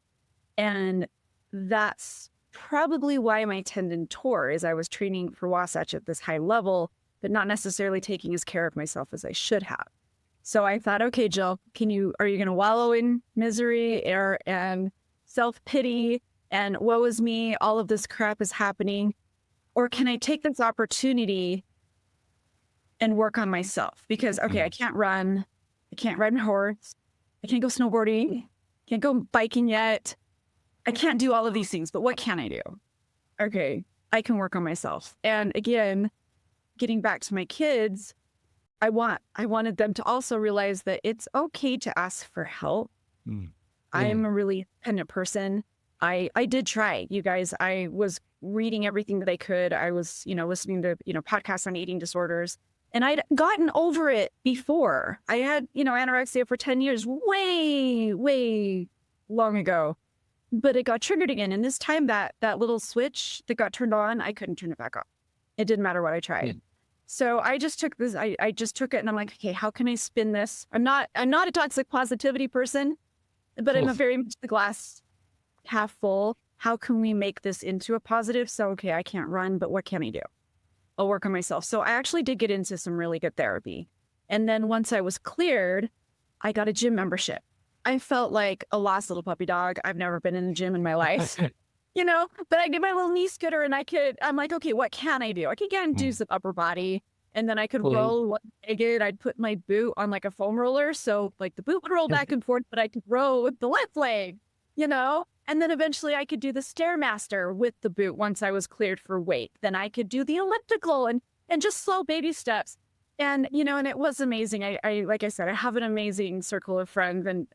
And that's probably why my tendon tore, is I was training for Wasatch at this high level, but not necessarily taking as care of myself as I should have. So I thought, okay, Jill, are you going to wallow in misery and self-pity and woe is me, all of this crap is happening? Or can I take this opportunity and work on myself? Because, okay, I can't run. I can't ride my horse. I can't go snowboarding. Can't go biking yet. I can't do all of these things, but what can I do? Okay, I can work on myself. And again, getting back to my kids, I wanted them to also realize that it's okay to ask for help. I am a really independent person. I did try, you guys. I was reading everything that I could. I was, listening to, podcasts on eating disorders. And I'd gotten over it before. I had, anorexia for 10 years, way, way long ago. But it got triggered again. And this time that little switch that got turned on, I couldn't turn it back off. It didn't matter what I tried. So I just took this, I just took it and I'm like, okay, how can I spin this? I'm not a toxic positivity person, but I'm a very much the glass half full. How can we make this into a positive? So, okay, I can't run, but what can I do? I'll work on myself. So I actually did get into some really good therapy. And then once I was cleared, I got a gym membership. I felt like a lost little puppy dog. I've never been in a gym in my life, but I get my little knee scooter and I'm like, okay, what can I do? I could get and do some upper body. And then I could roll one-legged. I'd put my boot on like a foam roller. So like the boot would roll back and forth, but I could row with the left leg, And then eventually I could do the Stairmaster with the boot once I was cleared for weight. Then I could do the elliptical and just slow baby steps. And, and it was amazing. I like I said, I have an amazing circle of friends and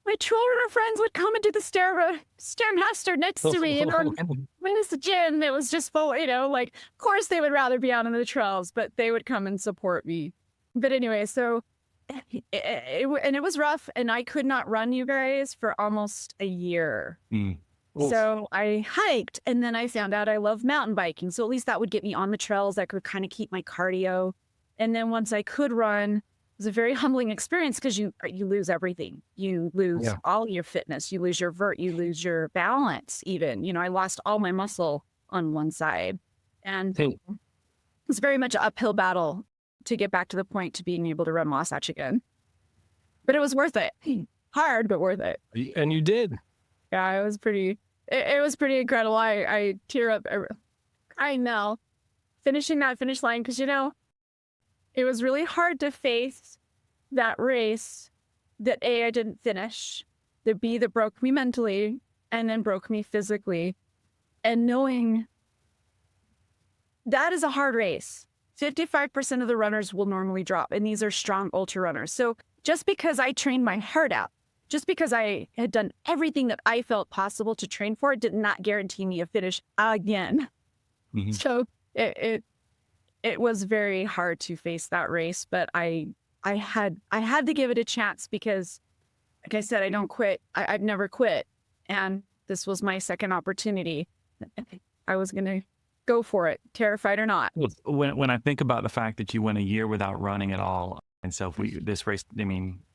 my trail runner friends would come and do the Stairmaster next to me. And when it's the gym, it was just full, of course they would rather be out on the trails, but they would come and support me. But anyway, so it was rough and I could not run, you guys, for almost a year. So I hiked and then I found out I love mountain biking. So at least that would get me on the trails. I could kind of keep my cardio. And then once I could run, it was a very humbling experience because you lose everything. You lose all your fitness. You lose your vert. You lose your balance even. I lost all my muscle on one side. And it was very much an uphill battle to get back to the point to being able to run Wasatch again. But it was worth it. Hard, but worth it. And you did. Yeah, it was pretty incredible. I tear up. I know. Finishing that finish line because, it was really hard to face that race that A, I didn't finish, that B, that broke me mentally, and then broke me physically. And knowing that is a hard race. 55% of the runners will normally drop, and these are strong ultra runners. So just because I trained my heart out, just because I had done everything that I felt possible to train for, it did not guarantee me a finish again. So it was very hard to face that race, but I had to give it a chance because, like I said, I don't quit. I've never quit. And this was my second opportunity. I was going to go for it, terrified or not. When I think about the fact that you went a year without running at all, and so this race,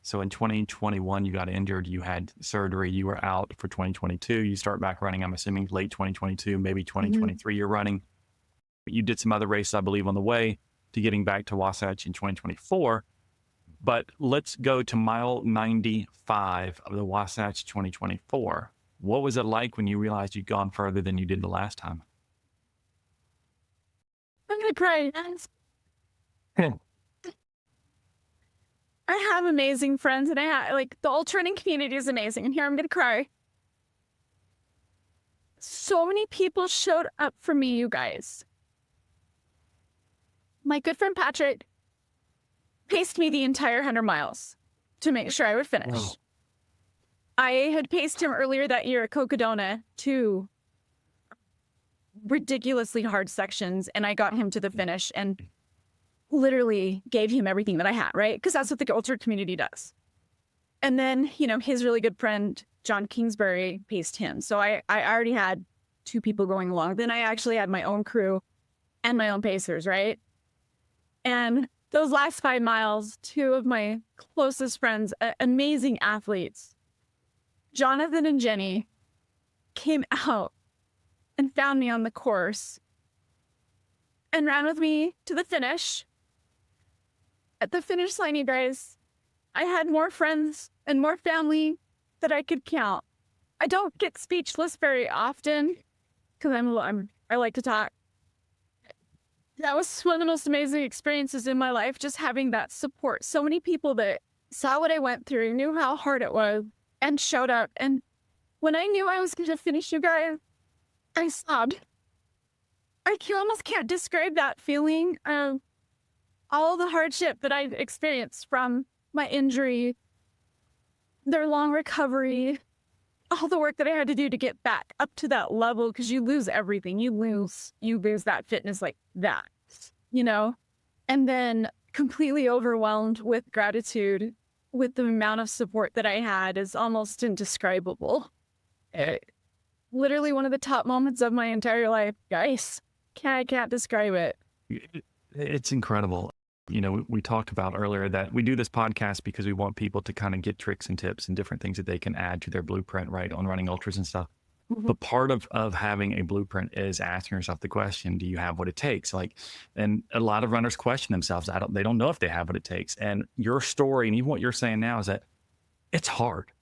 so in 2021, you got injured, you had surgery, you were out for 2022, you start back running, I'm assuming late 2022, maybe 2023 you're running. You did some other races, I believe, on the way to getting back to Wasatch in 2024. But let's go to mile 95 of the Wasatch 2024. What was it like when you realized you'd gone further than you did the last time? I'm going to cry. I have amazing friends and I have, the ultra running community is amazing. And here I'm going to cry. So many people showed up for me, you guys. My good friend Patrick paced me the entire 100 miles to make sure I would finish. Wow. I had paced him earlier that year at Cocodona 2 ridiculously hard sections, and I got him to the finish and literally gave him everything that I had, right? Because that's what the ultra community does. And then, his really good friend, John Kingsbury, paced him. So I already had 2 people going along. Then I actually had my own crew and my own pacers, right? And those last 5 miles, 2 of my closest friends, amazing athletes, Jonathan and Jenny, came out and found me on the course and ran with me to the finish. At the finish line, you guys, I had more friends and more family that I could count. I don't get speechless very often because I like to talk. That was one of the most amazing experiences in my life, just having that support. So many people that saw what I went through, knew how hard it was, and showed up. And when I knew I was going to finish, you guys, I sobbed. I almost can't describe that feeling. All the hardship that I experienced from my injury, their long recovery, all the work that I had to do to get back up to that level, because you lose everything. You lose that fitness like that, and then completely overwhelmed with gratitude with the amount of support that I had is almost indescribable. Literally one of the top moments of my entire life, guys. I can't describe it. It's incredible. We talked about earlier that we do this podcast because we want people to kind of get tricks and tips and different things that they can add to their blueprint, right, on running ultras and stuff. But part of having a blueprint is asking yourself the question, do you have what it takes? And a lot of runners question themselves. They don't know if they have what it takes. And your story and even what you're saying now is that it's hard.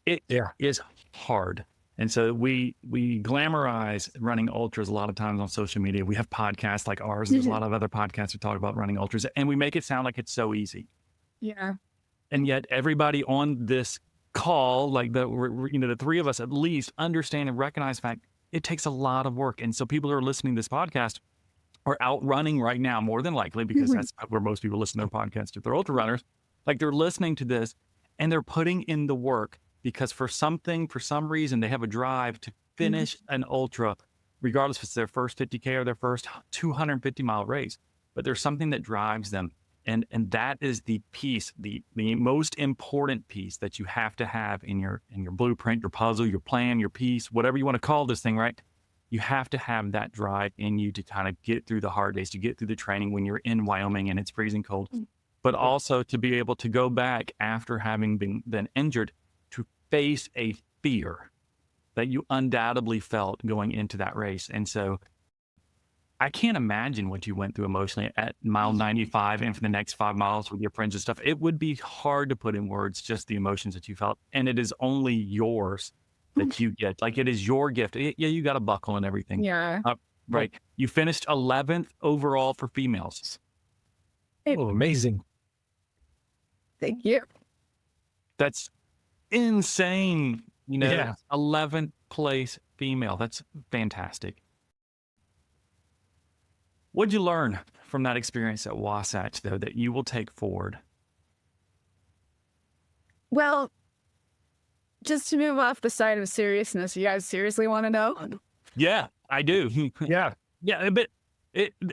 It is hard. And so we glamorize running ultras a lot of times on social media. We have podcasts like ours. There's a lot of other podcasts that talk about running ultras, and we make it sound like it's so easy. Yeah. And yet everybody on this call, the three of us at least, understand and recognize the fact it takes a lot of work. And so people who are listening to this podcast are out running right now, more than likely, because that's where most people listen to their podcasts. If they're ultra runners, they're listening to this and they're putting in the work because for some reason, they have a drive to finish an ultra, regardless if it's their first 50K or their first 250-mile race. But there's something that drives them. And that is the piece, the most important piece that you have to have in your blueprint, your puzzle, your plan, your piece, whatever you want to call this thing, right? You have to have that drive in you to kind of get through the hard days, to get through the training when you're in Wyoming and it's freezing cold, but also to be able to go back after having been injured to face a fear that you undoubtedly felt going into that race. And so I can't imagine what you went through emotionally at mile 95 and for the next 5 miles with your friends and stuff. It would be hard to put in words just the emotions that you felt. And it is only yours that you get. It is your gift. Yeah, you got a buckle and everything. Yeah. Right. You finished 11th overall for females. Oh, amazing. Thank you. That's insane. 11th place female. That's fantastic. What'd you learn from that experience at Wasatch, though, that you will take forward? Well, just to move off the side of seriousness, you guys seriously want to know? Yeah, I do. Yeah. Yeah, but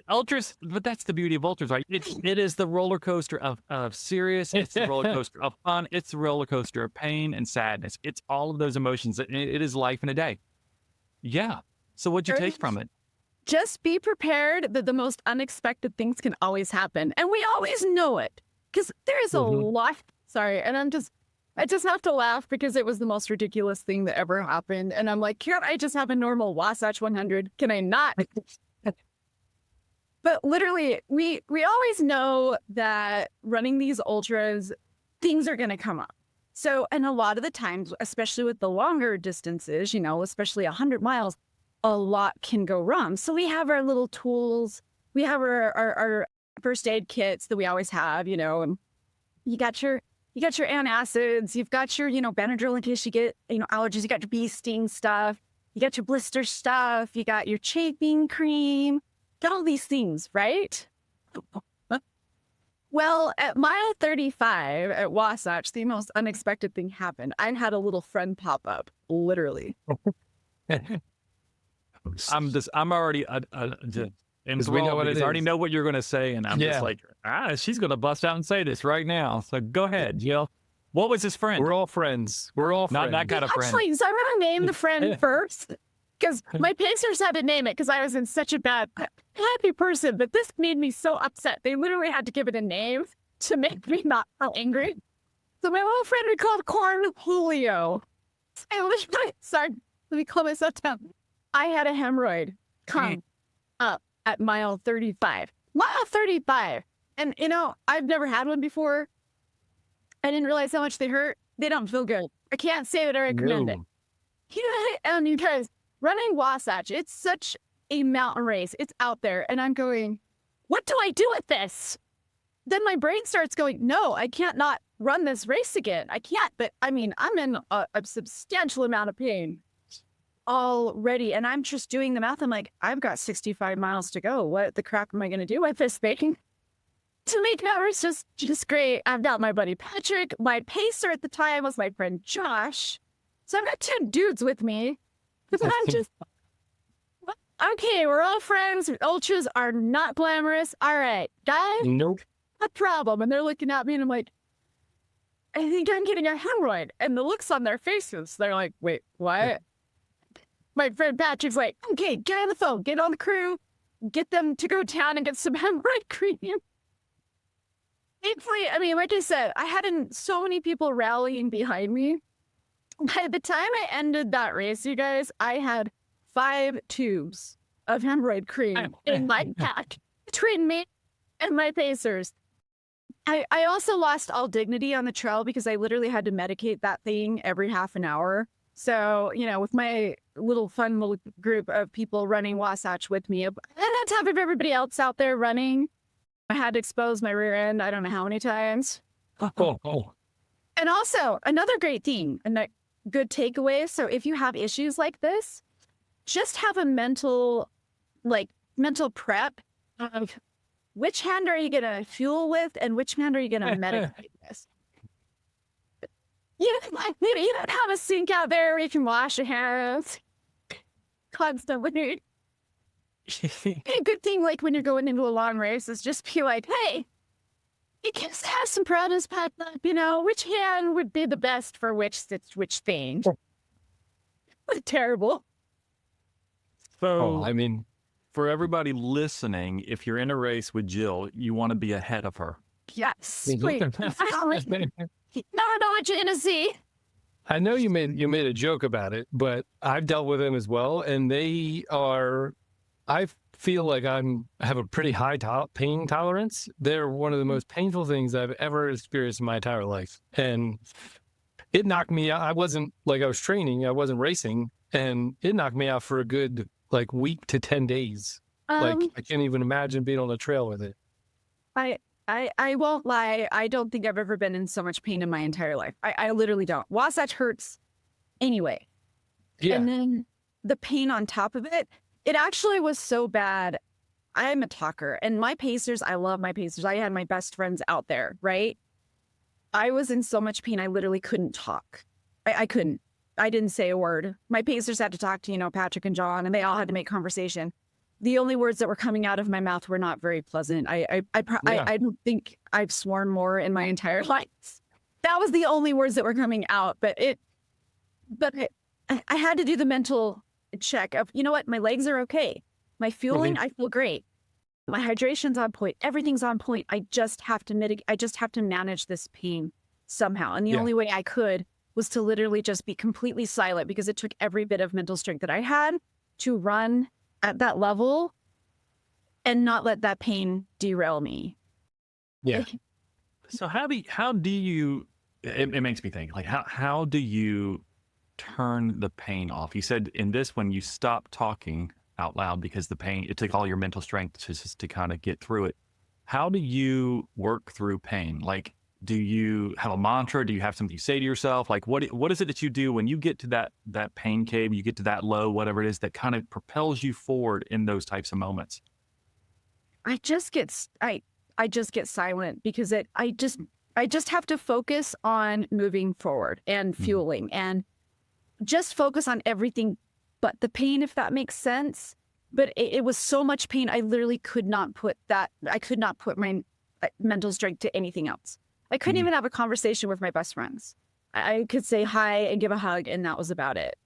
ultras, but that's the beauty of ultras, right? It is the roller coaster of serious. It's the roller coaster of fun. It's the roller coaster of pain and sadness. It's all of those emotions. It is life in a day. Yeah. So what'd you take from it? Just be prepared that the most unexpected things can always happen. And we always know it because there is a lot. Sorry. And I just have to laugh because it was the most ridiculous thing that ever happened. And I'm like, can't I just have a normal Wasatch 100? Can I not? But literally, we always know that running these ultras, things are going to come up. So, and a lot of the times, especially with the longer distances, especially 100 miles, a lot can go wrong. So we have our little tools. We have our first aid kits that we always have, and you got your antacids, you've got your, Benadryl in case you get, allergies, you got your bee sting stuff, you got your blister stuff, you got your chafing cream, got all these things, right? Well, at mile 35 at Wasatch, the most unexpected thing happened. I had a little friend pop up, literally. I'm already Because we know what it is. I already know what you're going to say, and I'm just like, she's going to bust out and say this right now. So go ahead, Jill. What was his friend? We're all friends. We're all friends. Not that kind of friend. Actually, so I'm going to name the friend first because my pacers had to name it because I was in such a bad, happy person. But this made me so upset. They literally had to give it a name to make me not so angry. So my little friend we called Corn Julio. Sorry, let me calm myself down. I had a hemorrhoid come up at mile 35. Mile 35. And, I've never had one before. I didn't realize how much they hurt. They don't feel good. I can't say that I recommend it. And you guys, running Wasatch, it's such a mountain race. It's out there. And I'm going, what do I do with this? Then my brain starts going, no, I can't not run this race again. I can't. But, I'm in a substantial amount of pain already, and I'm just doing the math. I'm like, I've got 65 miles to go. What the crap am I going to do with this thing? To make matters just great, I've got my buddy Patrick. My pacer at the time was my friend Josh. So I've got 2 dudes with me. I'm just, okay, we're all friends. Ultras are not glamorous. All right, guys. Nope. No problem. And they're looking at me, and I'm like, I think I'm getting a hemorrhoid. And the looks on their faces, they're like, wait, what? My friend Patrick's like, okay, get on the phone, get on the crew, get them to go down and get some hemorrhoid cream. Thankfully, like I said, I had so many people rallying behind me. By the time I ended that race, you guys, I had 5 tubes of hemorrhoid cream in my pack between me and my pacers. I also lost all dignity on the trail because I literally had to medicate that thing every half an hour. So, with my fun little group of people running Wasatch with me, and on top of everybody else out there running, I had to expose my rear end I don't know how many times. Oh. And also, another great thing and a good takeaway. So if you have issues like this, just have a mental prep of which hand are you going to fuel with and which hand are you going to medicate with. Maybe you don't have a sink out there where you can wash your hands constantly. A good thing, when you're going into a long race, is just be like, hey, you can have some produce packed up, which hand would be the best for which thing. Terrible. So, for everybody listening, if you're in a race with Jill, you want to be ahead of her. Yes. Wait, not Genesee. I know you made a joke about it, but I've dealt with them as well, and I feel like I have a pretty high pain tolerance. They're one of the most painful things I've ever experienced in my entire life, and it knocked me out. I wasn't I was training, I wasn't racing, and it knocked me out for a good week to 10 days. I can't even imagine being on the trail with it. I won't lie. I don't think I've ever been in so much pain in my entire life. I literally don't. Wasatch hurts anyway. Yeah. And then the pain on top of it, it actually was so bad. I'm a talker, and my pacers, I love my pacers. I had my best friends out there, right? I was in so much pain, I literally couldn't talk. I couldn't. I didn't say a word. My pacers had to talk to, Patrick and John, and they all had to make conversation. The only words that were coming out of my mouth were not very pleasant. I don't think I've sworn more in my entire life. That was the only words that were coming out. But I had to do the mental check of, you know what, my legs are okay. My fueling, I feel great. My hydration's on point. Everything's on point. I just have to mitigate. I just have to manage this pain somehow. And the only way I could was to literally just be completely silent, because it took every bit of mental strength that I had to run at that level and not let that pain derail me. Yeah. So how do you, it makes me think, how do you turn the pain off? You said in this one, you stopped talking out loud because the pain, it took all your mental strength to kind of get through it. How do you work through pain? Do you have a mantra? Do you have something you say to yourself? What is it that you do when you get to that pain cave, you get to that low, whatever it is, that kind of propels you forward in those types of moments? I just get silent, because I just have to focus on moving forward and fueling and just focus on everything but the pain, if that makes sense. But it was so much pain, I literally could not put my mental strength to anything else. I couldn't even have a conversation with my best friends. I could say hi and give a hug, and that was about it.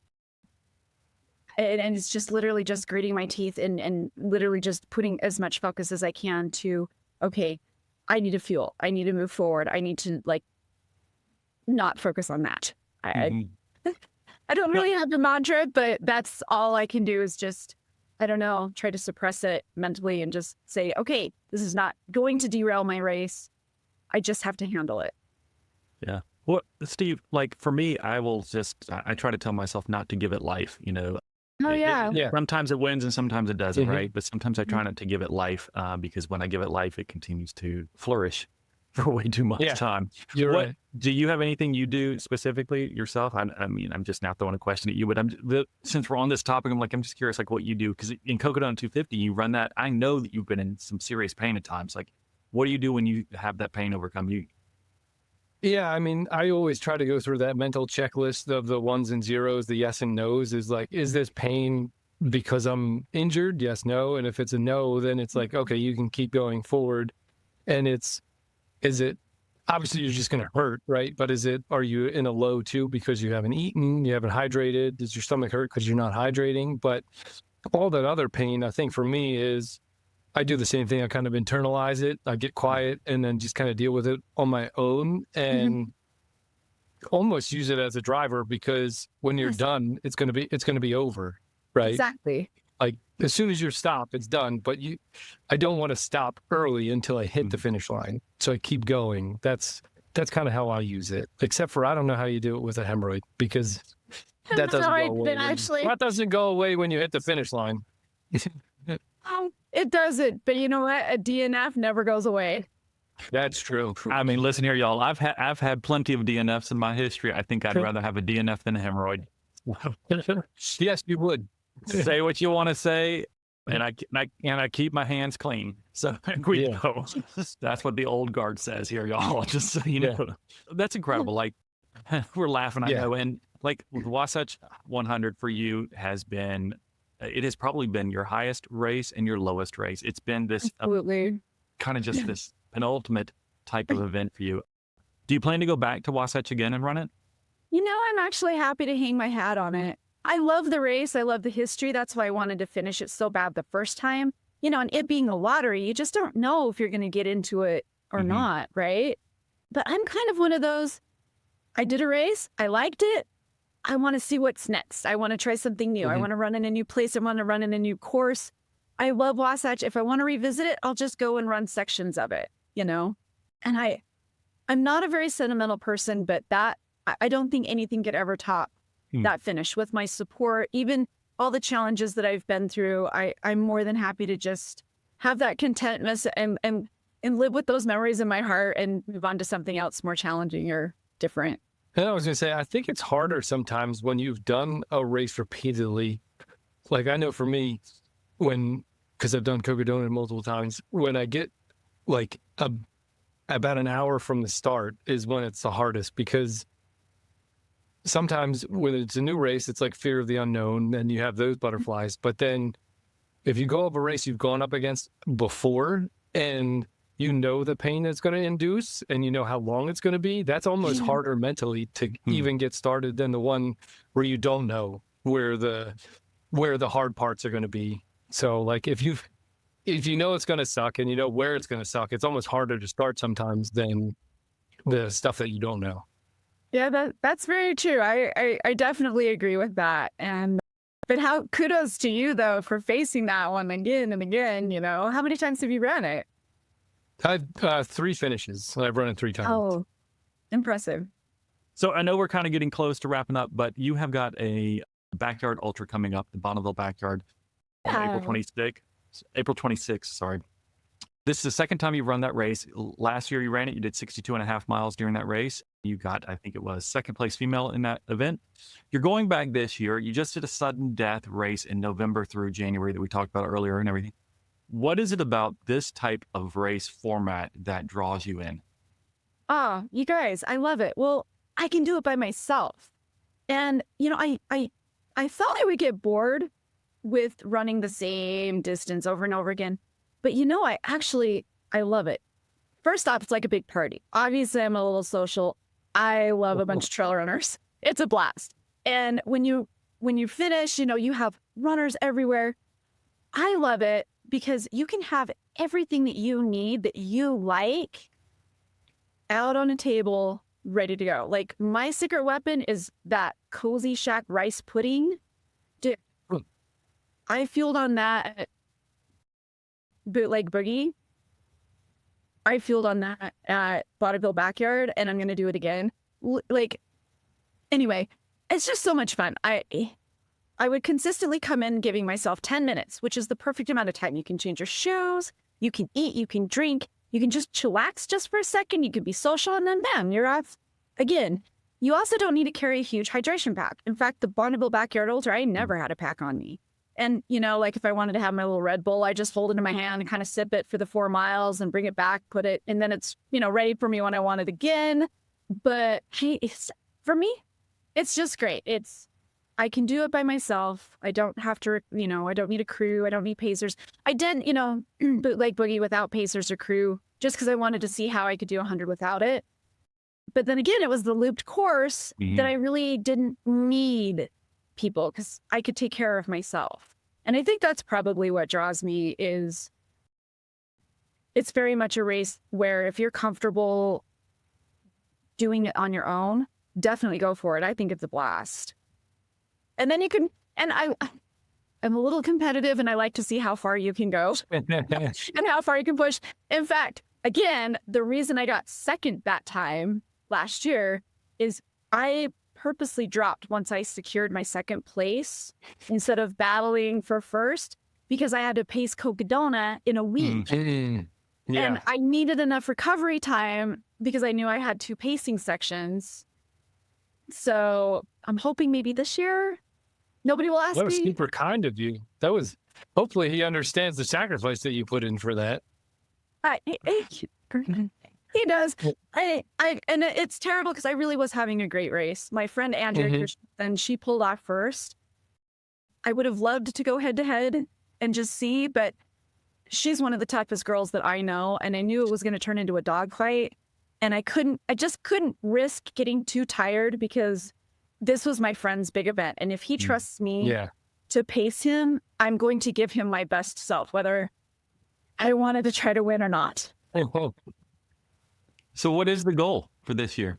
And it's just literally just gritting my teeth and literally just putting as much focus as I can to, okay, I need to fuel. I need to move forward. I need to not focus on that. I don't really have a mantra, but that's all I can do is just, I don't know, try to suppress it mentally and just say, okay, this is not going to derail my race. I just have to handle it. Yeah. Well, Steve, for me, I try to tell myself not to give it life, Oh, yeah. Sometimes it wins and sometimes it doesn't, right? But sometimes I try not to give it life, because when I give it life, it continues to flourish for way too much time. You're right. Do you have anything you do specifically yourself? I'm just now throwing a question at you, but since we're on this topic, I'm just curious, what you do, because in Cocodona 250, you run that. I know that you've been in some serious pain at times. What do you do when you have that pain overcome you? Yeah, I always try to go through that mental checklist of the ones and zeros, the yes and no's. Is this pain because I'm injured? Yes, no. And if it's a no, then it's okay, you can keep going forward. And is it, obviously you're just going to hurt, right? But are you in a low too because you haven't eaten, you haven't hydrated? Does your stomach hurt because you're not hydrating? But all that other pain, I think for me is, I do the same thing. I kind of internalize it. I get quiet and then just kind of deal with it on my own. And almost use it as a driver, because when you're done, it's going to be over, right? Exactly. Like as soon as you stop, it's done. But I don't want to stop early until I hit the finish line. So I keep going. That's kind of how I use it. Except for I don't know how you do it with a hemorrhoid, because that doesn't go away. That doesn't go away when you hit the finish line. It doesn't. But you know what? A DNF never goes away. That's true. I mean, listen here, y'all. I've had plenty of DNFs in my history. I think I'd rather have a DNF than a hemorrhoid. Yes, you would. Say what you want to say, and I keep my hands clean. So we go. That's what the old guard says here, y'all. Just so you know, that's incredible. Like we're laughing, I know, and like Wasatch 100 for you has been. It has probably been your highest race and your lowest race. It's been this kind of just this penultimate type of event for you. Do you plan to go back to Wasatch again and run it? You know, I'm actually happy to hang my hat on it. I love the race. I love the history. That's why I wanted to finish it so bad the first time. You know, and it being a lottery, you just don't know if you're going to get into it or not, right? But I'm kind of one of those, I did a race. I liked it. I want to see what's next. I want to try something new. I want to run in a new place. I want to run in a new course. I love Wasatch. If I want to revisit it, I'll just go and run sections of it, you know? And I'm not a very sentimental person, but I don't think anything could ever top that finish with my support. Even all the challenges that I've been through, I'm more than happy to just have that contentness and live with those memories in my heart and move on to something else more challenging or different. And I was going to say, I think it's harder sometimes when you've done a race repeatedly. Like I know for me, because I've done Cocodona multiple times, when I get like about an hour from the start is when it's the hardest, because sometimes when it's a new race, it's like fear of the unknown and you have those butterflies. But then if you go up a race you've gone up against before and you know the pain it's going to induce and you know how long it's going to be, that's almost harder mentally to even get started than the one where you don't know where the hard parts are going to be. So like if you know it's going to suck and you know where it's going to suck, it's almost harder to start sometimes than the stuff that you don't know. Yeah, that's very true. I definitely agree with that. But how kudos to you though for facing that one again and again. You know, how many times have you ran it? I've 3 finishes. I've run it 3 times. Oh, impressive. So I know we're kind of getting close to wrapping up, but you have got a backyard ultra coming up, the Bonneville Backyard, on April 26th. Sorry. This is the second time you've run that race. Last year you ran it. You did 62.5 miles during that race. You got, I think it was second place female in that event. You're going back this year. You just did a sudden death race in November through January that we talked about earlier and everything. What is it about this type of race format that draws you in? Oh, you guys, I love it. Well, I can do it by myself. And, you know, I thought I would get bored with running the same distance over and over again. But, you know, I love it. First off, it's like a big party. Obviously, I'm a little social. I love a bunch of trail runners. It's a blast. And when you finish, you know, you have runners everywhere. I love it because you can have everything that you need that you like out on a table, ready to go. Like my secret weapon is that Cozy Shack rice pudding. Dude, I fueled on that at Bootleg Boogie. I fueled on that at Bonneville Backyard, and I'm going to do it again. Anyway, it's just so much fun. I would consistently come in giving myself 10 minutes, which is the perfect amount of time. You can change your shoes, you can eat, you can drink, you can just chillax just for a second. You can be social, and then bam, you're off. Again, you also don't need to carry a huge hydration pack. In fact, the Bonneville Backyard Ultra, I never had a pack on me. And, you know, like if I wanted to have my little Red Bull, I just hold it in my hand and kind of sip it for the 4 miles and bring it back, put it, and then it's, you know, ready for me when I want it again. But hey, for me, it's just great. I can do it by myself. I don't have to, you know, I don't need a crew. I don't need pacers. I did, you know, Bootleg Boogie without pacers or crew just because I wanted to see how I could do 100 without it. But then again, it was the looped course that I really didn't need people because I could take care of myself. And I think that's probably what draws me is it's very much a race where if you're comfortable doing it on your own, definitely go for it. I think it's a blast. And then you can, and I'm a little competitive and I like to see how far you can go and how far you can push. In fact, again, the reason I got second that time last year is I purposely dropped once I secured my second place instead of battling for first because I had to pace Cocodona in a week. Yeah. And I needed enough recovery time because I knew I had 2 pacing sections. So I'm hoping maybe this year nobody will ask That was me. super kind of you. That was, hopefully he understands the sacrifice that you put in for that. He does. And it's terrible because I really was having a great race. My friend Andrea Christensen, she pulled off first. I would have loved to go head to head and just see, but she's one of the toughest girls that I know. And I knew it was going to turn into a dogfight. And I just couldn't risk getting too tired because this was my friend's big event. And if he trusts me to pace him, I'm going to give him my best self, whether I wanted to try to win or not. So what is the goal for this year?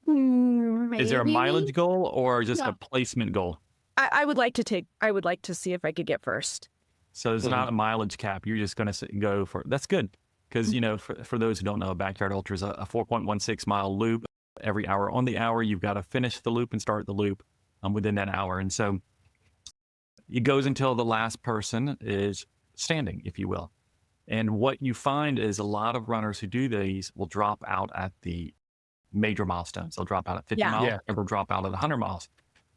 Is there a Maybe. mileage goal or just a placement goal? I would like to see if I could get first. So it's not a mileage cap. You're just going to go for it. That's good. Because, you know, for those who don't know, Backyard Ultra is a 4.16 mile loop. Every hour on the hour, you've got to finish the loop and start the loop within that hour. And so it goes until the last person is standing, if you will. And what you find is a lot of runners who do these will drop out at the major milestones. They'll drop out at 50 miles, or they'll drop out at 100 miles.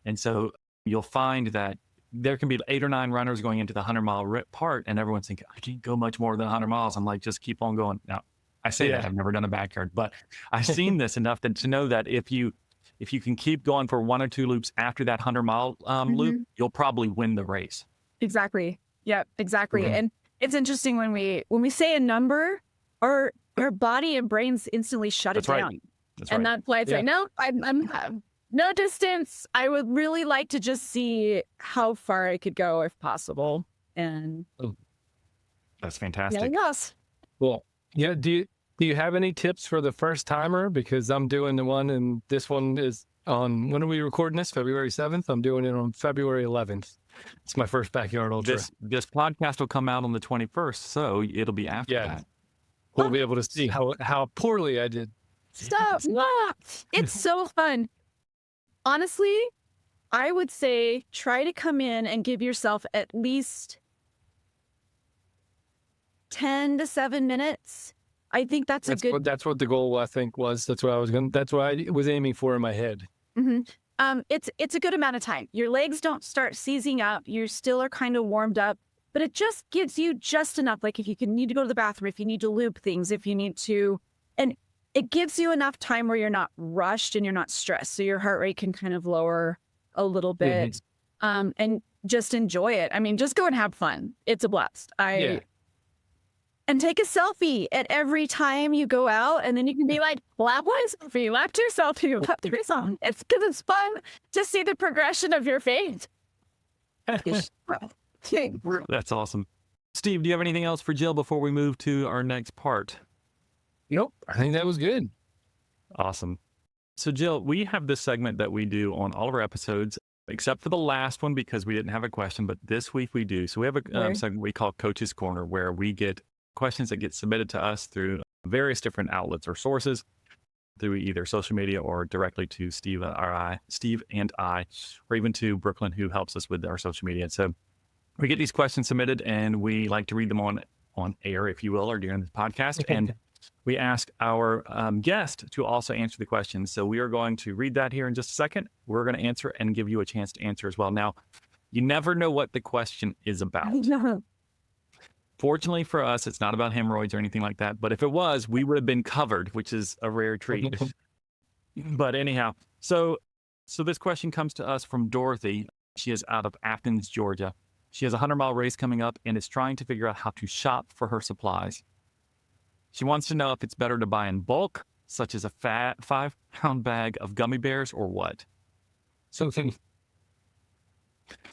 And so you'll find that there can be 8 or 9 runners going into the 100-mile part, and everyone's thinking, I can't go much more than 100 miles. I'm like, just keep on going. Now, I say that I've never done a backyard, but I've seen this enough to know that if you can keep going for 1 or 2 loops after that 100-mile loop, you'll probably win the race. Exactly. Yeah, exactly. And it's interesting when we say a number, our body and brains instantly shut it down. That's and right. that's why I say, no, I'm no distance. I would really like to just see how far I could go if possible. And that's fantastic. Yes. Well, yeah. Do you have any tips for the first timer? Because I'm doing the one, and this one is on, when are we recording this? February 7th. I'm doing it on February 11th. It's my first Backyard Ultra. This podcast will come out on the 21st, so it'll be after that. We'll be able to see how poorly I did. Stop. It's so fun. Honestly, I would say try to come in and give yourself at least 10 to 7 minutes. I think that's good. That's what the goal, I think, was. That's what I was aiming for in my head. It's a good amount of time. Your legs don't start seizing up. You still are kind of warmed up, but it just gives you just enough. Like if you need to go to the bathroom, if you need to loop things, if you need to, and it gives you enough time where you're not rushed and you're not stressed. So your heart rate can kind of lower a little bit, and just enjoy it. I mean, just go and have fun. It's a blast. And take a selfie at every time you go out. And then you can be like, lap 1 selfie, lap 2 selfie, lap 3 selfie. It's because it's fun to see the progression of your face. That's awesome. Steve, do you have anything else for Jill before we move to our next part? Nope. I think that was good. Awesome. So Jill, we have this segment that we do on all of our episodes, except for the last one because we didn't have a question, but this week we do. So we have a segment we call Coach's Corner, where we get questions that get submitted to us through various different outlets or sources, through either social media or directly to Steve and I, or even to Brooklyn, who helps us with our social media. So we get these questions submitted and we like to read them on air, if you will, or during the podcast. And we ask our guest to also answer the questions. So we are going to read that here in just a second. We're going to answer and give you a chance to answer as well. Now, you never know what the question is about. Fortunately for us, it's not about hemorrhoids or anything like that. But if it was, we would have been covered, which is a rare treat. But anyhow, so this question comes to us from Dorothy. She is out of Athens, Georgia. She has a 100-mile race coming up and is trying to figure out how to shop for her supplies. She wants to know if it's better to buy in bulk, such as a 5-pound bag of gummy bears, or what. So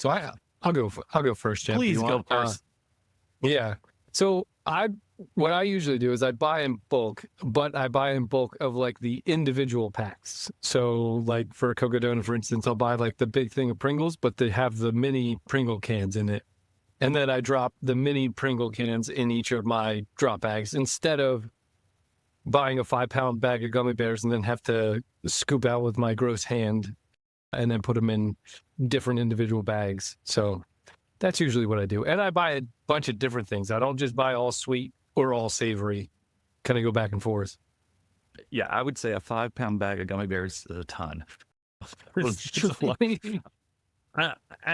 I'll go first, Jeff. Please go first. Yeah. So what I usually do is I buy in bulk, but I buy in bulk of like the individual packs. So like for Cocodona, for instance, I'll buy like the big thing of Pringles, but they have the mini Pringle cans in it. And then I drop the mini Pringle cans in each of my drop bags instead of buying a 5-pound bag of gummy bears and then have to scoop out with my gross hand and then put them in different individual bags. So that's usually what I do. And I buy a bunch of different things. I don't just buy all sweet or all savory. Kind of go back and forth. Yeah, I would say a 5-pound bag of gummy bears is a ton.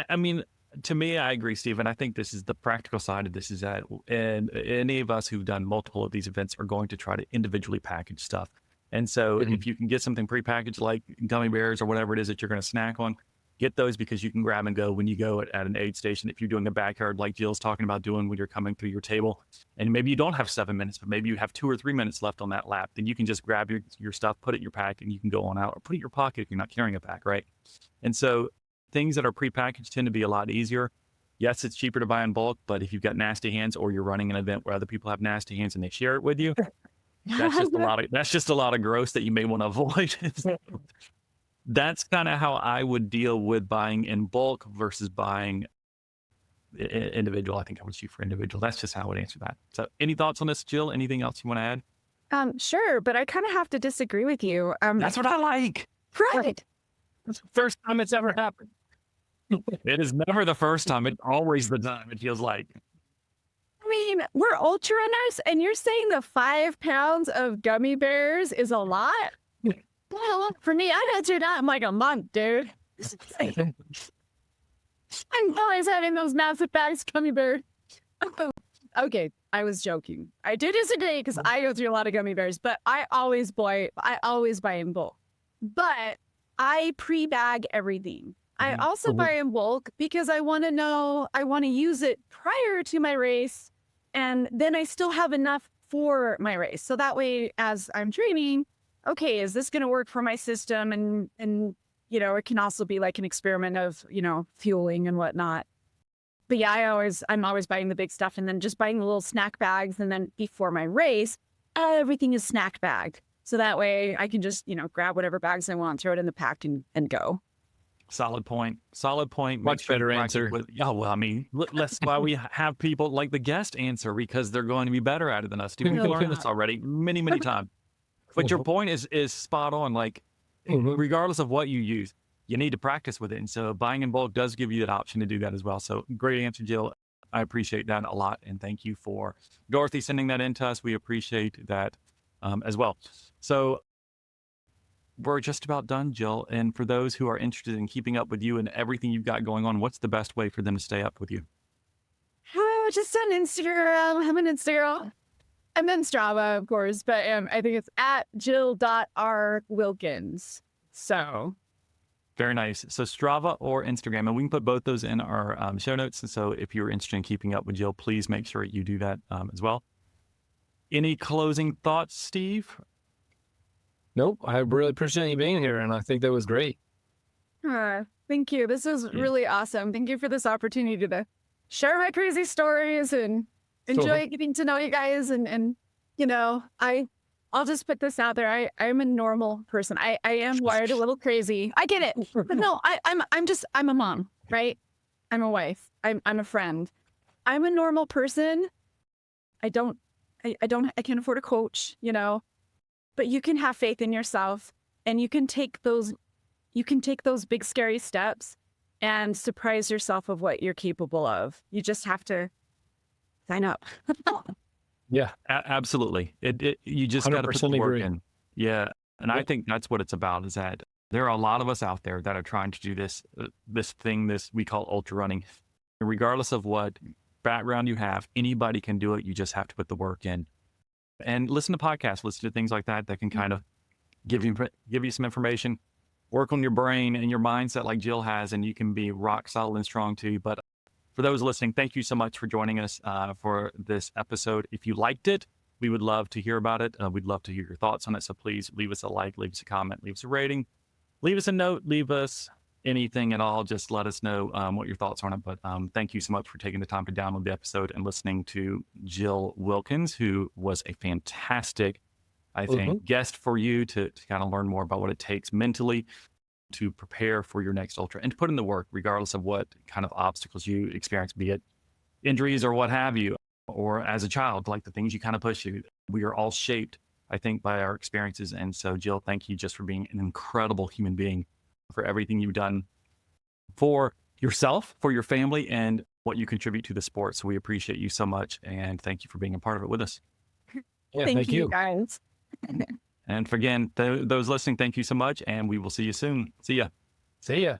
I mean, to me, I agree, Stephen. I think this is the practical side of this is that, and any of us who've done multiple of these events are going to try to individually package stuff. And so if you can get something prepackaged like gummy bears or whatever it is that you're going to snack on, get those because you can grab and go when you go at an aid station. If you're doing a backyard like Jill's talking about doing when you're coming through your table, and maybe you don't have 7 minutes, but maybe you have 2 or 3 minutes left on that lap, then you can just grab your stuff, put it in your pack, and you can go on out, or put it in your pocket if you're not carrying a pack, right? And so things that are prepackaged tend to be a lot easier. Yes, it's cheaper to buy in bulk, but if you've got nasty hands or you're running an event where other people have nasty hands and they share it with you, that's just a lot of gross that you may want to avoid. That's kind of how I would deal with buying in bulk versus buying individual. I think I would shoot for individual. That's just how I would answer that. So any thoughts on this, Jill? Anything else you want to add? Sure, but I kind of have to disagree with you. That's what I like. Right. That's the first time it's ever happened. It is never the first time. It's always the time, it feels like. I mean, we're ultra runners, and you're saying the 5 pounds of gummy bears is a lot? Well, for me, I had to that in like a month, dude. I'm always having those massive bags of gummy bears. Okay, I was joking. I do disagree because I go through a lot of gummy bears, but I always buy in bulk. But I pre-bag everything. I also buy in bulk because I want to use it prior to my race, and then I still have enough for my race. So that way, as I'm training, okay, is this going to work for my system? And it can also be like an experiment of, fueling and whatnot. But yeah, I'm always buying the big stuff and then just buying the little snack bags. And then before my race, everything is snack bagged. So that way I can just, grab whatever bags I want, throw it in the pack and go. Solid point. Much better answer. That's why we have people like the guest answer, because they're going to be better at it than us. We've learned this already many, many times. But your point is spot on. Like, regardless of what you use, you need to practice with it. And so buying in bulk does give you that option to do that as well. So great answer, Jill. I appreciate that a lot. And thank you for Dorothy sending that in to us. We appreciate that as well. So we're just about done, Jill. And for those who are interested in keeping up with you and everything you've got going on, what's the best way for them to stay up with you? Just on Instagram. I'm on Instagram. I'm on Strava, of course, but I think it's at Jill.R.Wilkins. So very nice. So Strava or Instagram, and we can put both those in our show notes. And so if you're interested in keeping up with Jill, please make sure you do that as well. Any closing thoughts, Steve? Nope. I really appreciate you being here, and I think that was great. Thank you. This was really awesome. Thank you for this opportunity to share my crazy stories and enjoy getting to know you guys. And I'll just put this out there. I'm a normal person. I am wired a little crazy. I get it. But no, I'm a mom, right? I'm a wife. I'm a friend. I'm a normal person. I can't afford a coach, but you can have faith in yourself, and you can take those big scary steps and surprise yourself of what you're capable of. You just have to sign up. Yeah, absolutely. You just got to put the work in. Yeah. And I think that's what it's about, is that there are a lot of us out there that are trying to do this thing we call ultra running. And regardless of what background you have, anybody can do it. You just have to put the work in. And listen to podcasts, listen to things like that can kind of give you some information, work on your brain and your mindset like Jill has, and you can be rock solid and strong too. But for those listening, thank you so much for joining us for this episode. If you liked it, we would love to hear about it. We'd love to hear your thoughts on it. So please leave us a like, leave us a comment, leave us a rating, leave us a note, leave us anything at all, just let us know what your thoughts are on it. But thank you so much for taking the time to download the episode and listening to Jill Wilkins, who was a fantastic, I think, guest for you to kind of learn more about what it takes mentally to prepare for your next ultra and to put in the work, regardless of what kind of obstacles you experience, be it injuries or what have you, or as a child, like the things you kind of push you. We are all shaped, I think, by our experiences. And so, Jill, thank you just for being an incredible human being, for everything you've done for yourself, for your family, and what you contribute to the sport. So we appreciate you so much. And thank you for being a part of it with us. Yeah, Thank you, guys. And for, again, those listening, thank you so much. And we will see you soon. See ya. See ya.